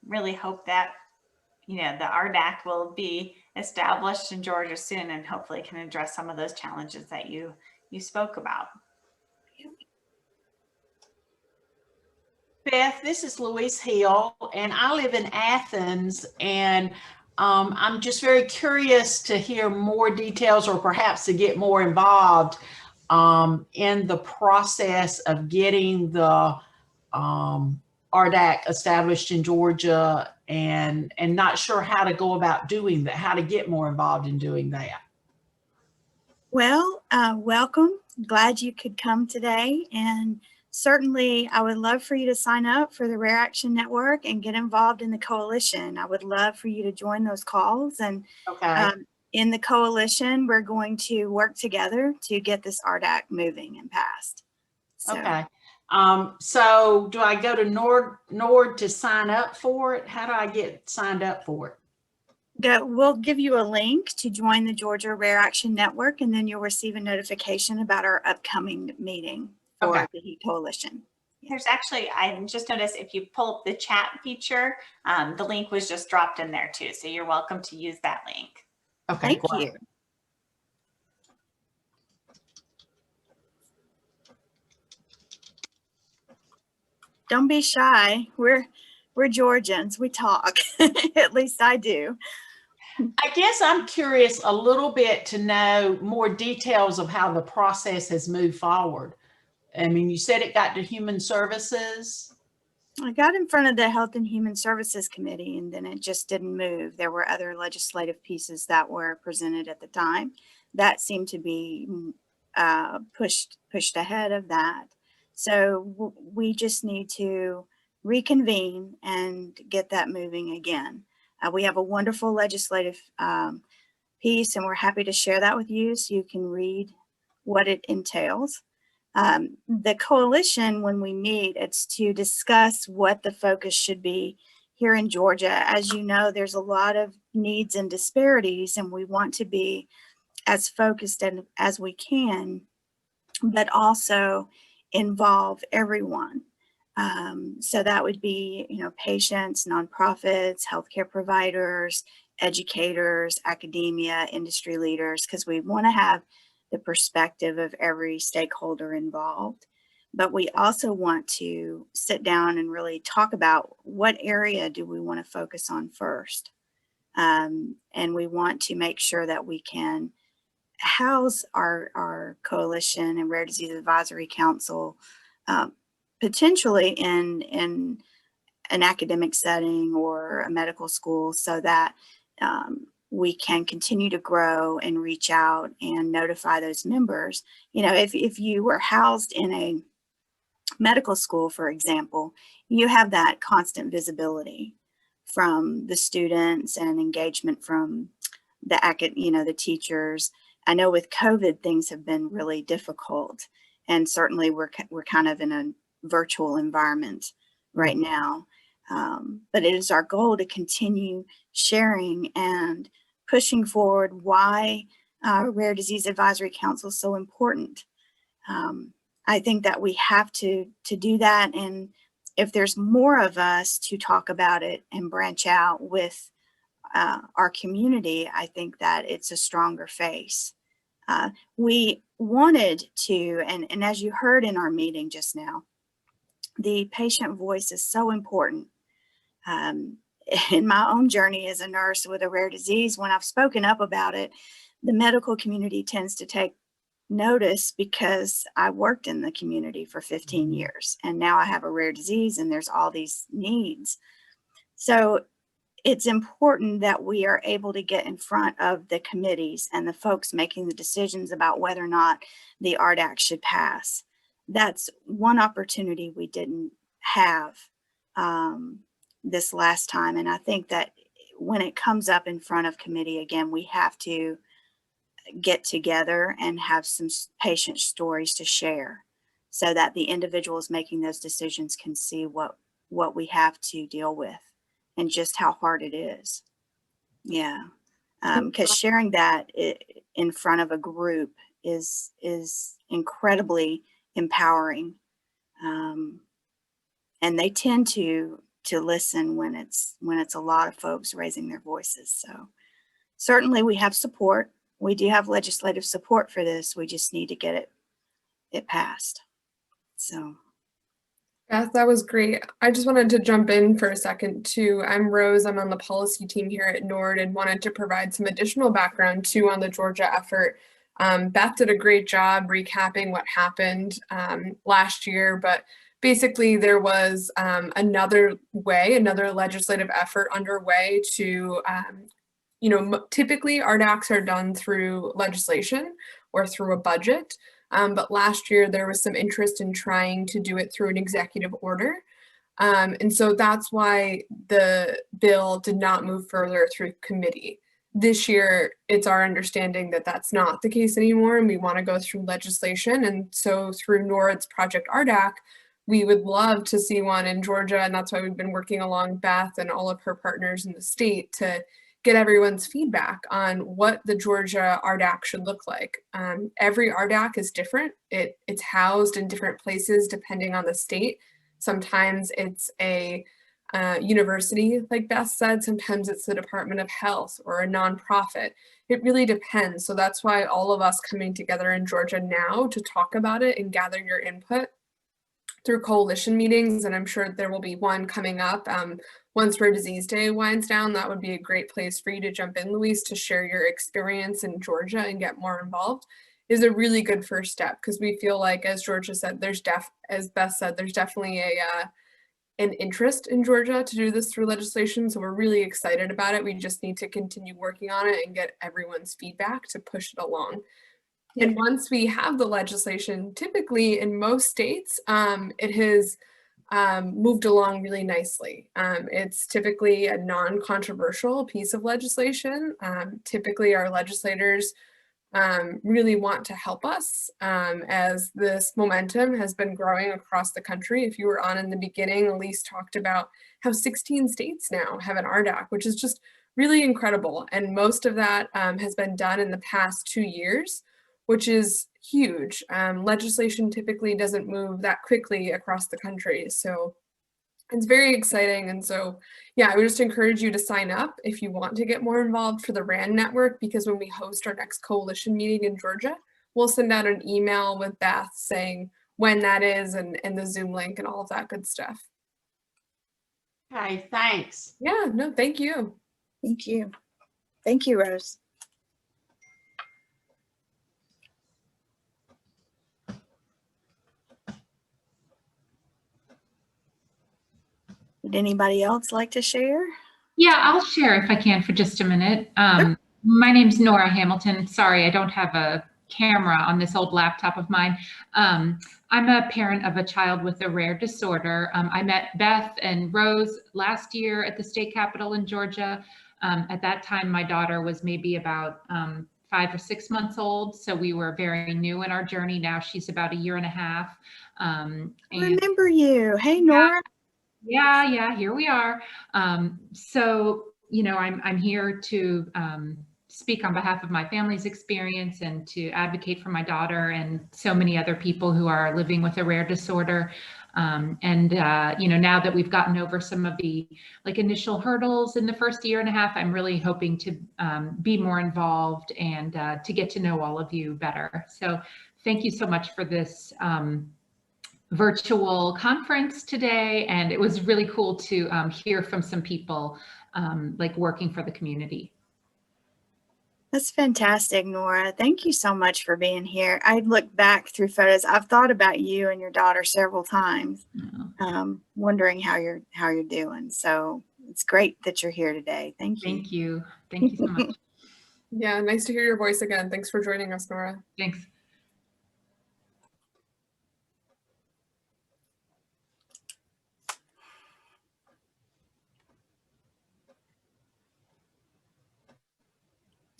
really hope that the RDAC will be established in Georgia soon, and hopefully can address some of those challenges that you spoke about. Beth, this is Louise Hill, and I live in Athens, and I'm just very curious to hear more details, or perhaps to get more involved in the process of getting the RDAC established in Georgia, and not sure how to go about doing that, how to get more involved in doing that. Well, welcome. Glad you could come today, and certainly I would love for you to sign up for the Rare Action Network and get involved in the coalition. I would love for you to join those calls, and in the coalition, we're going to work together to get this RDAC moving and passed. So. Okay. So do I go to Nord to sign up for it? How do I get signed up for it? We'll give you a link to join the Georgia Rare Action Network, and then you'll receive a notification about our upcoming meeting for the coalition. There's actually, I just noticed if you pull up the chat feature, the link was just dropped in there too. So you're welcome to use that link. Okay, Thank you. Don't be shy. We're Georgians. We talk. At least I do. I guess I'm curious a little bit to know more details of how the process has moved forward. I mean, you said it got to Human Services. I got in front of the Health and Human Services Committee, and then it just didn't move. There were other legislative pieces that were presented at the time that seemed to be pushed ahead of that. So we just need to reconvene and get that moving again. We have a wonderful legislative piece, and we're happy to share that with you so you can read what it entails. The coalition, when we meet, it's to discuss what the focus should be here in Georgia. As you know, there's a lot of needs and disparities, and we want to be as focused as we can, but also involve everyone. So that would be, patients, nonprofits, healthcare providers, educators, academia, industry leaders, because we want to have the perspective of every stakeholder involved. but we also want to sit down and really talk about what area do we want to focus on first. And we want to make sure that we can house our coalition and Rare Disease Advisory Council potentially in an academic setting or a medical school, so that we can continue to grow and reach out and notify those members. You know, if you were housed in a medical school, for example, you have that constant visibility from the students and engagement from the teachers. I know with COVID, things have been really difficult, and certainly we're kind of in a virtual environment right now. But it is our goal to continue sharing and pushing forward why Rare Disease Advisory Council is so important. I think that we have to do that, and if there's more of us to talk about it and branch out with our community, I think that it's a stronger face. We wanted to, and as you heard in our meeting just now, the patient voice is so important. In my own journey as a nurse with a rare disease, when I've spoken up about it, the medical community tends to take notice because I worked in the community for 15 years and now I have a rare disease and there's all these needs. So it's important that we are able to get in front of the committees and the folks making the decisions about whether or not the RDAC should pass. That's one opportunity we didn't have this last time. And I think that when it comes up in front of committee again, we have to get together and have some patient stories to share so that the individuals making those decisions can see what we have to deal with and just how hard it is. Yeah, because sharing that in front of a group is incredibly empowering, and they tend to listen when it's a lot of folks raising their voices. So certainly we have support. We do have legislative support for this. We just need to get it passed. So. Beth, that was great. I just wanted to jump in for a second too. I'm Rose. I'm on the policy team here at NORD and wanted to provide some additional background too on the Georgia effort. Beth did a great job recapping what happened last year, but basically there was another legislative effort underway to, typically RDACs are done through legislation or through a budget. But last year there was some interest in trying to do it through an executive order. And so that's why the bill did not move further through committee. This year, it's our understanding that that's not the case anymore, and we want to go through legislation. And so through NORD's Project RDAC, we would love to see one in Georgia, and that's why we've been working along Beth and all of her partners in the state to get everyone's feedback on what the Georgia RDAC should look like. Every RDAC is different. It's housed in different places depending on the state. Sometimes it's a university, like Beth said, sometimes it's the Department of Health or a nonprofit. It really depends. So that's why all of us coming together in Georgia now to talk about it and gather your input through coalition meetings, and I'm sure there will be one coming up. Once Rare Disease Day winds down, that would be a great place for you to jump in, Louise, to share your experience in Georgia and get more involved, is a really good first step, because we feel like, as Georgia said, as Beth said, there's definitely an interest in Georgia to do this through legislation. So we're really excited about it. We just need to continue working on it and get everyone's feedback to push it along. Yeah. And once we have the legislation, typically in most states, it has moved along really nicely. It's typically a non-controversial piece of legislation. Typically our legislators really want to help us as this momentum has been growing across the country. If you were on in the beginning, Elise talked about how 16 states now have an RDAC, which is just really incredible. And most of that has been done in the past 2 years, which is huge. Legislation typically doesn't move that quickly across the country. So it's very exciting. And so, yeah, I would just encourage you to sign up if you want to get more involved for the RAND network, because when we host our next coalition meeting in Georgia, we'll send out an email with Beth saying when that is and the Zoom link and all of that good stuff. Okay, thanks. Yeah, no, thank you. Thank you. Thank you, Rose. Would anybody else like to share? Yeah, I'll share if I can for just a minute. My name's Nora Hamilton. Sorry, I don't have a camera on this old laptop of mine. I'm a parent of a child with a rare disorder. I met Beth and Rose last year at the state capitol in Georgia. At that time, my daughter was maybe about 5 or 6 months old. So we were very new in our journey. Now she's about 1.5 years. I remember you. Hey, Nora. Yeah, here we are. So, you know, I'm here to speak on behalf of my family's experience and to advocate for my daughter and so many other people who are living with a rare disorder. You know, now that we've gotten over some of the initial hurdles in the first 1.5 years, I'm really hoping to be more involved and to get to know all of you better. So thank you so much for this virtual conference today. And it was really cool to hear from some people working for the community. That's fantastic, Nora. Thank you so much for being here. I looked back through photos. I've thought about you and your daughter several times, wondering how you're doing. So it's great that you're here today. Thank you. Thank you. Thank you so much. Yeah, nice to hear your voice again. Thanks for joining us, Nora. Thanks.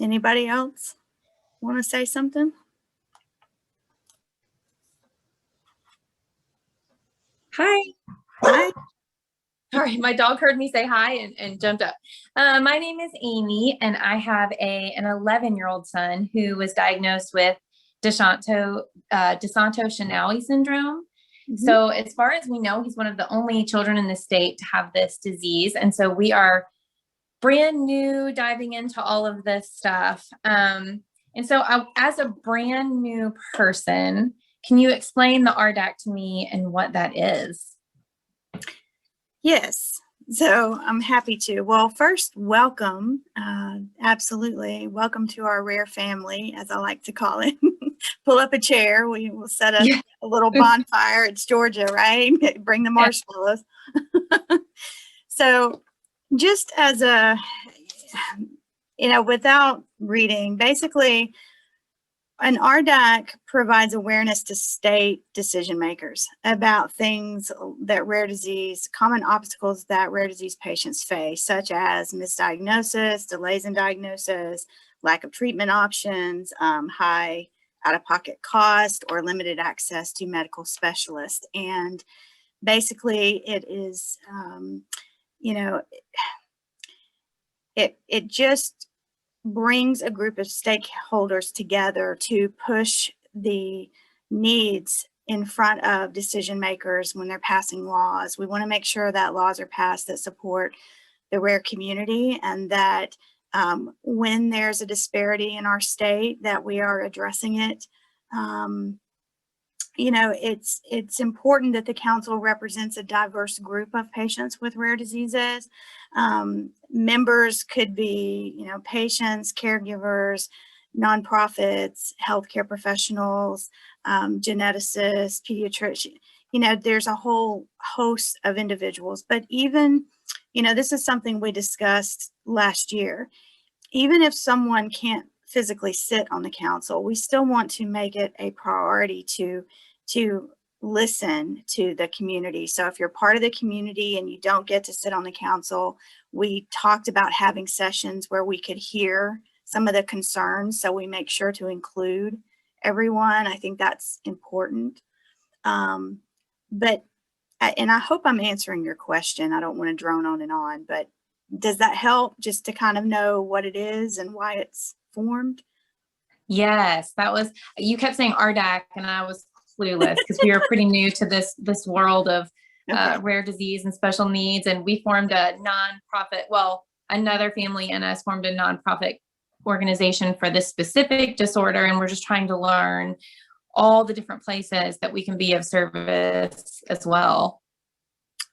Anybody else want to say something? Hi. Hi. Sorry, my dog heard me say hi and jumped up. My name is Amy, and I have an 11-year-old son who was diagnosed with DeSanto-Chinelli syndrome. So as far as we know, he's one of the only children in the state to have this disease. And so we are brand new diving into all of this stuff. And so as a brand new person, can you explain the RDAC to me and what that is? Yes, so I'm happy to. Well, first, welcome. Absolutely. Welcome to our rare family, as I like to call it. Pull up a chair. We will set up a little bonfire. It's Georgia, right? Bring the marshmallows. So just as a, without reading, basically, an RDAC provides awareness to state decision makers about things that common obstacles that rare disease patients face, such as misdiagnosis, delays in diagnosis, lack of treatment options, high out-of-pocket cost, or limited access to medical specialists. And basically, it is, it just brings a group of stakeholders together to push the needs in front of decision makers when they're passing laws. We want to make sure that laws are passed that support the rare community, and that when there's a disparity in our state, that we are addressing it. It's important that the council represents a diverse group of patients with rare diseases. Members could be, patients, caregivers, nonprofits, healthcare professionals, geneticists, pediatricians. There's a whole host of individuals. But even, this is something we discussed last year. Even if someone can't physically sit on the council, we still want to make it a priority to listen to the community. So if you're part of the community and you don't get to sit on the council, we talked about having sessions where we could hear some of the concerns. So we make sure to include everyone. I think that's important. And I hope I'm answering your question. I don't want to drone on, but does that help just to kind of know what it is and why it's formed? Yes, you kept saying RDAC and I was clueless because we are pretty new to this world of rare disease and special needs. And we formed a nonprofit, another family and us formed a nonprofit organization for this specific disorder. And we're just trying to learn all the different places that we can be of service as well.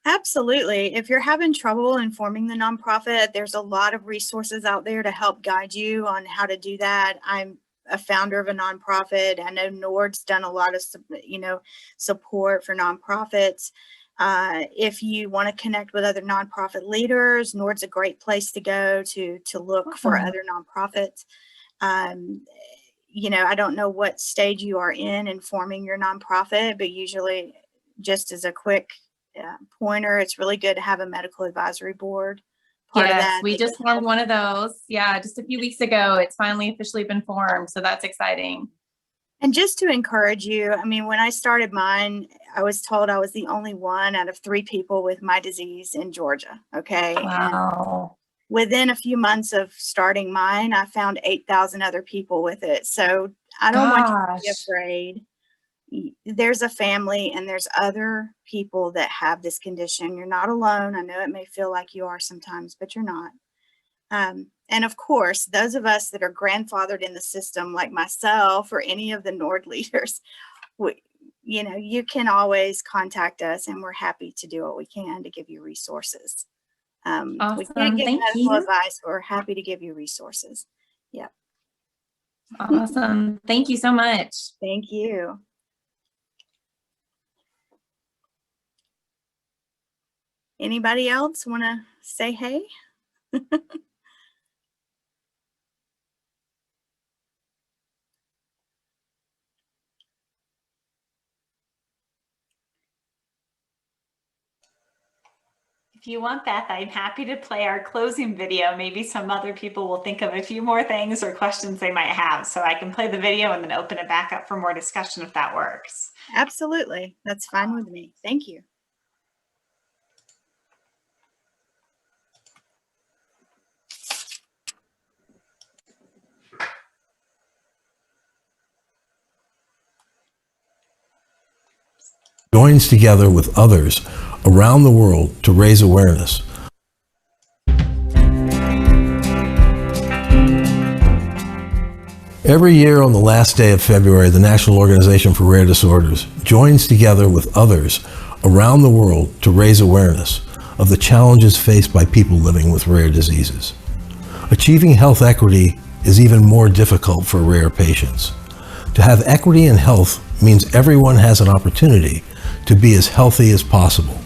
Absolutely. If you're having trouble informing the nonprofit, there's a lot of resources out there to help guide you on how to do that. I'm a founder of a nonprofit. I know NORD's done a lot of, support for nonprofits. If you want to connect with other nonprofit leaders, NORD's a great place to go to look for other nonprofits. I don't know what stage you are in forming your nonprofit, but usually, just as a quick pointer, it's really good to have a medical advisory board. Yes, we just formed one of those. Yeah, just a few weeks ago, it's finally officially been formed. So that's exciting. And just to encourage you, I mean, when I started mine, I was told I was the only one out of 3 people with my disease in Georgia. Okay. Wow. And within a few months of starting mine, I found 8,000 other people with it. So I don't want you to be afraid. There's a family and there's other people that have this condition. You're not alone. I know it may feel like you are sometimes, but you're not. And of course, those of us that are grandfathered in the system, like myself or any of the NORD leaders, you can always contact us, and we're happy to do what we can to give you resources. Awesome. We can't give Thank medical you. advice, but we're happy to give you resources. Yeah. Awesome. Thank you so much. Thank you. Anybody else want to say hey? If you want, Beth, I'm happy to play our closing video. Maybe some other people will think of a few more things or questions they might have. So I can play the video and then open it back up for more discussion if that works. Absolutely. That's fine with me. Thank you. Joins together with others around the world to raise awareness. Every year on the last day of February, the National Organization for Rare Disorders joins together with others around the world to raise awareness of the challenges faced by people living with rare diseases. Achieving health equity is even more difficult for rare patients. To have equity in health means everyone has an opportunity to be as healthy as possible,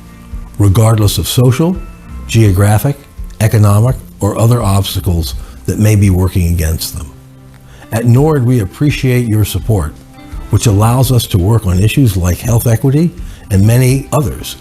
regardless of social, geographic, economic, or other obstacles that may be working against them. At NORD, we appreciate your support, which allows us to work on issues like health equity and many others,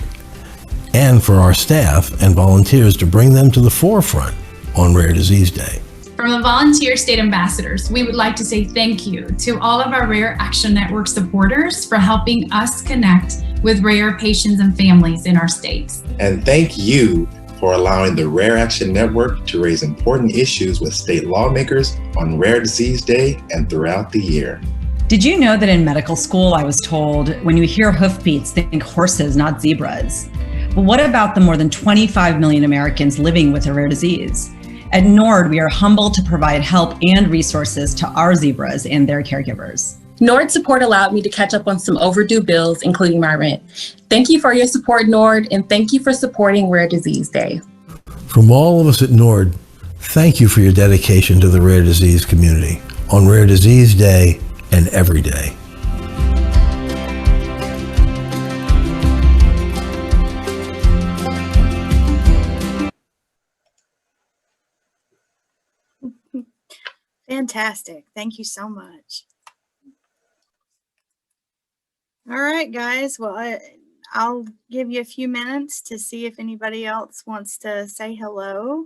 and for our staff and volunteers to bring them to the forefront on Rare Disease Day. From the Volunteer State Ambassadors, we would like to say thank you to all of our Rare Action Network supporters for helping us connect with rare patients and families in our states. And thank you for allowing the Rare Action Network to raise important issues with state lawmakers on Rare Disease Day and throughout the year. Did you know that in medical school I was told when you hear hoofbeats, think horses, not zebras? But what about the more than 25 million Americans living with a rare disease? At NORD, we are humbled to provide help and resources to our zebras and their caregivers. NORD support allowed me to catch up on some overdue bills, including my rent. Thank you for your support, NORD, and thank you for supporting Rare Disease Day. From all of us at NORD, thank you for your dedication to the rare disease community on Rare Disease Day and every day. Fantastic. Thank you so much. All right, guys. Well, I'll give you a few minutes to see if anybody else wants to say hello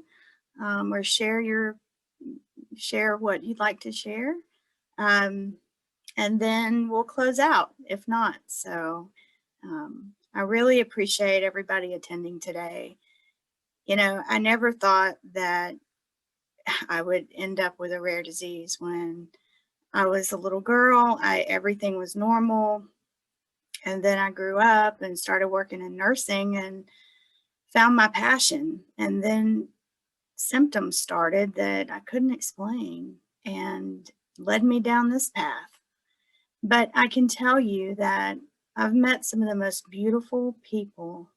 or share what you'd like to share. And then we'll close out if not. So I really appreciate everybody attending today. I never thought that I would end up with a rare disease. When I was a little girl, everything was normal. And then I grew up and started working in nursing and found my passion. And then symptoms started that I couldn't explain and led me down this path. But I can tell you that I've met some of the most beautiful people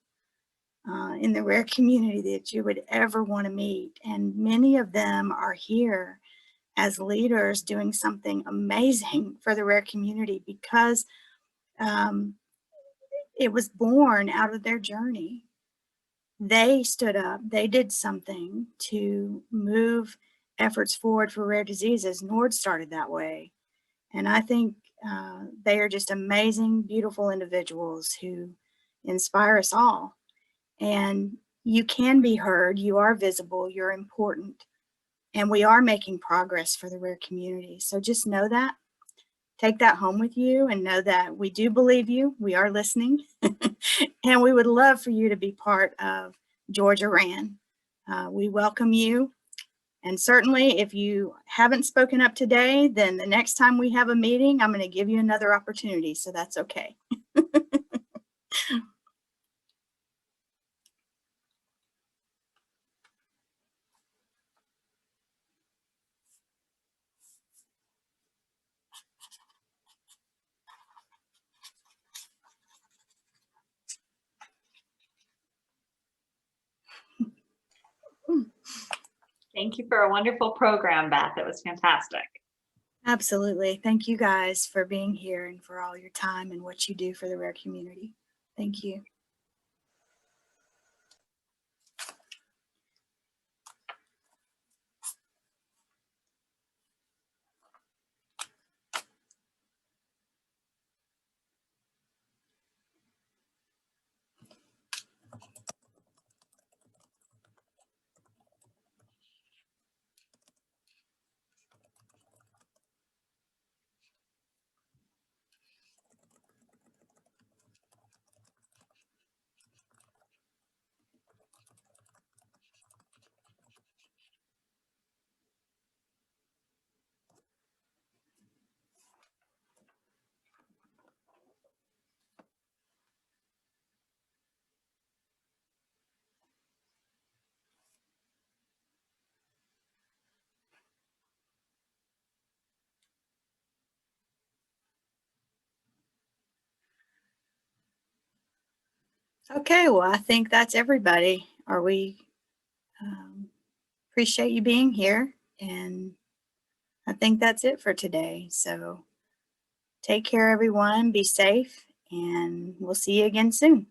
in the rare community that you would ever want to meet. And many of them are here as leaders doing something amazing for the rare community because it was born out of their journey. They stood up, they did something to move efforts forward for rare diseases. NORD started that way. And I think they are just amazing, beautiful individuals who inspire us all. And you can be heard, you are visible, you're important, and we are making progress for the rare community. So just know that. Take that home with you and know that we do believe you, we are listening, and we would love for you to be part of Georgia RAN. We welcome you. And certainly if you haven't spoken up today, then the next time we have a meeting, I'm going to give you another opportunity. So that's okay. Thank you for a wonderful program, Beth. It was fantastic. Absolutely. Thank you guys for being here and for all your time and what you do for the rare community. Thank you. Okay, well, I think that's everybody. Appreciate you being here, and I think that's it for today. So take care, everyone. Be safe, and we'll see you again soon.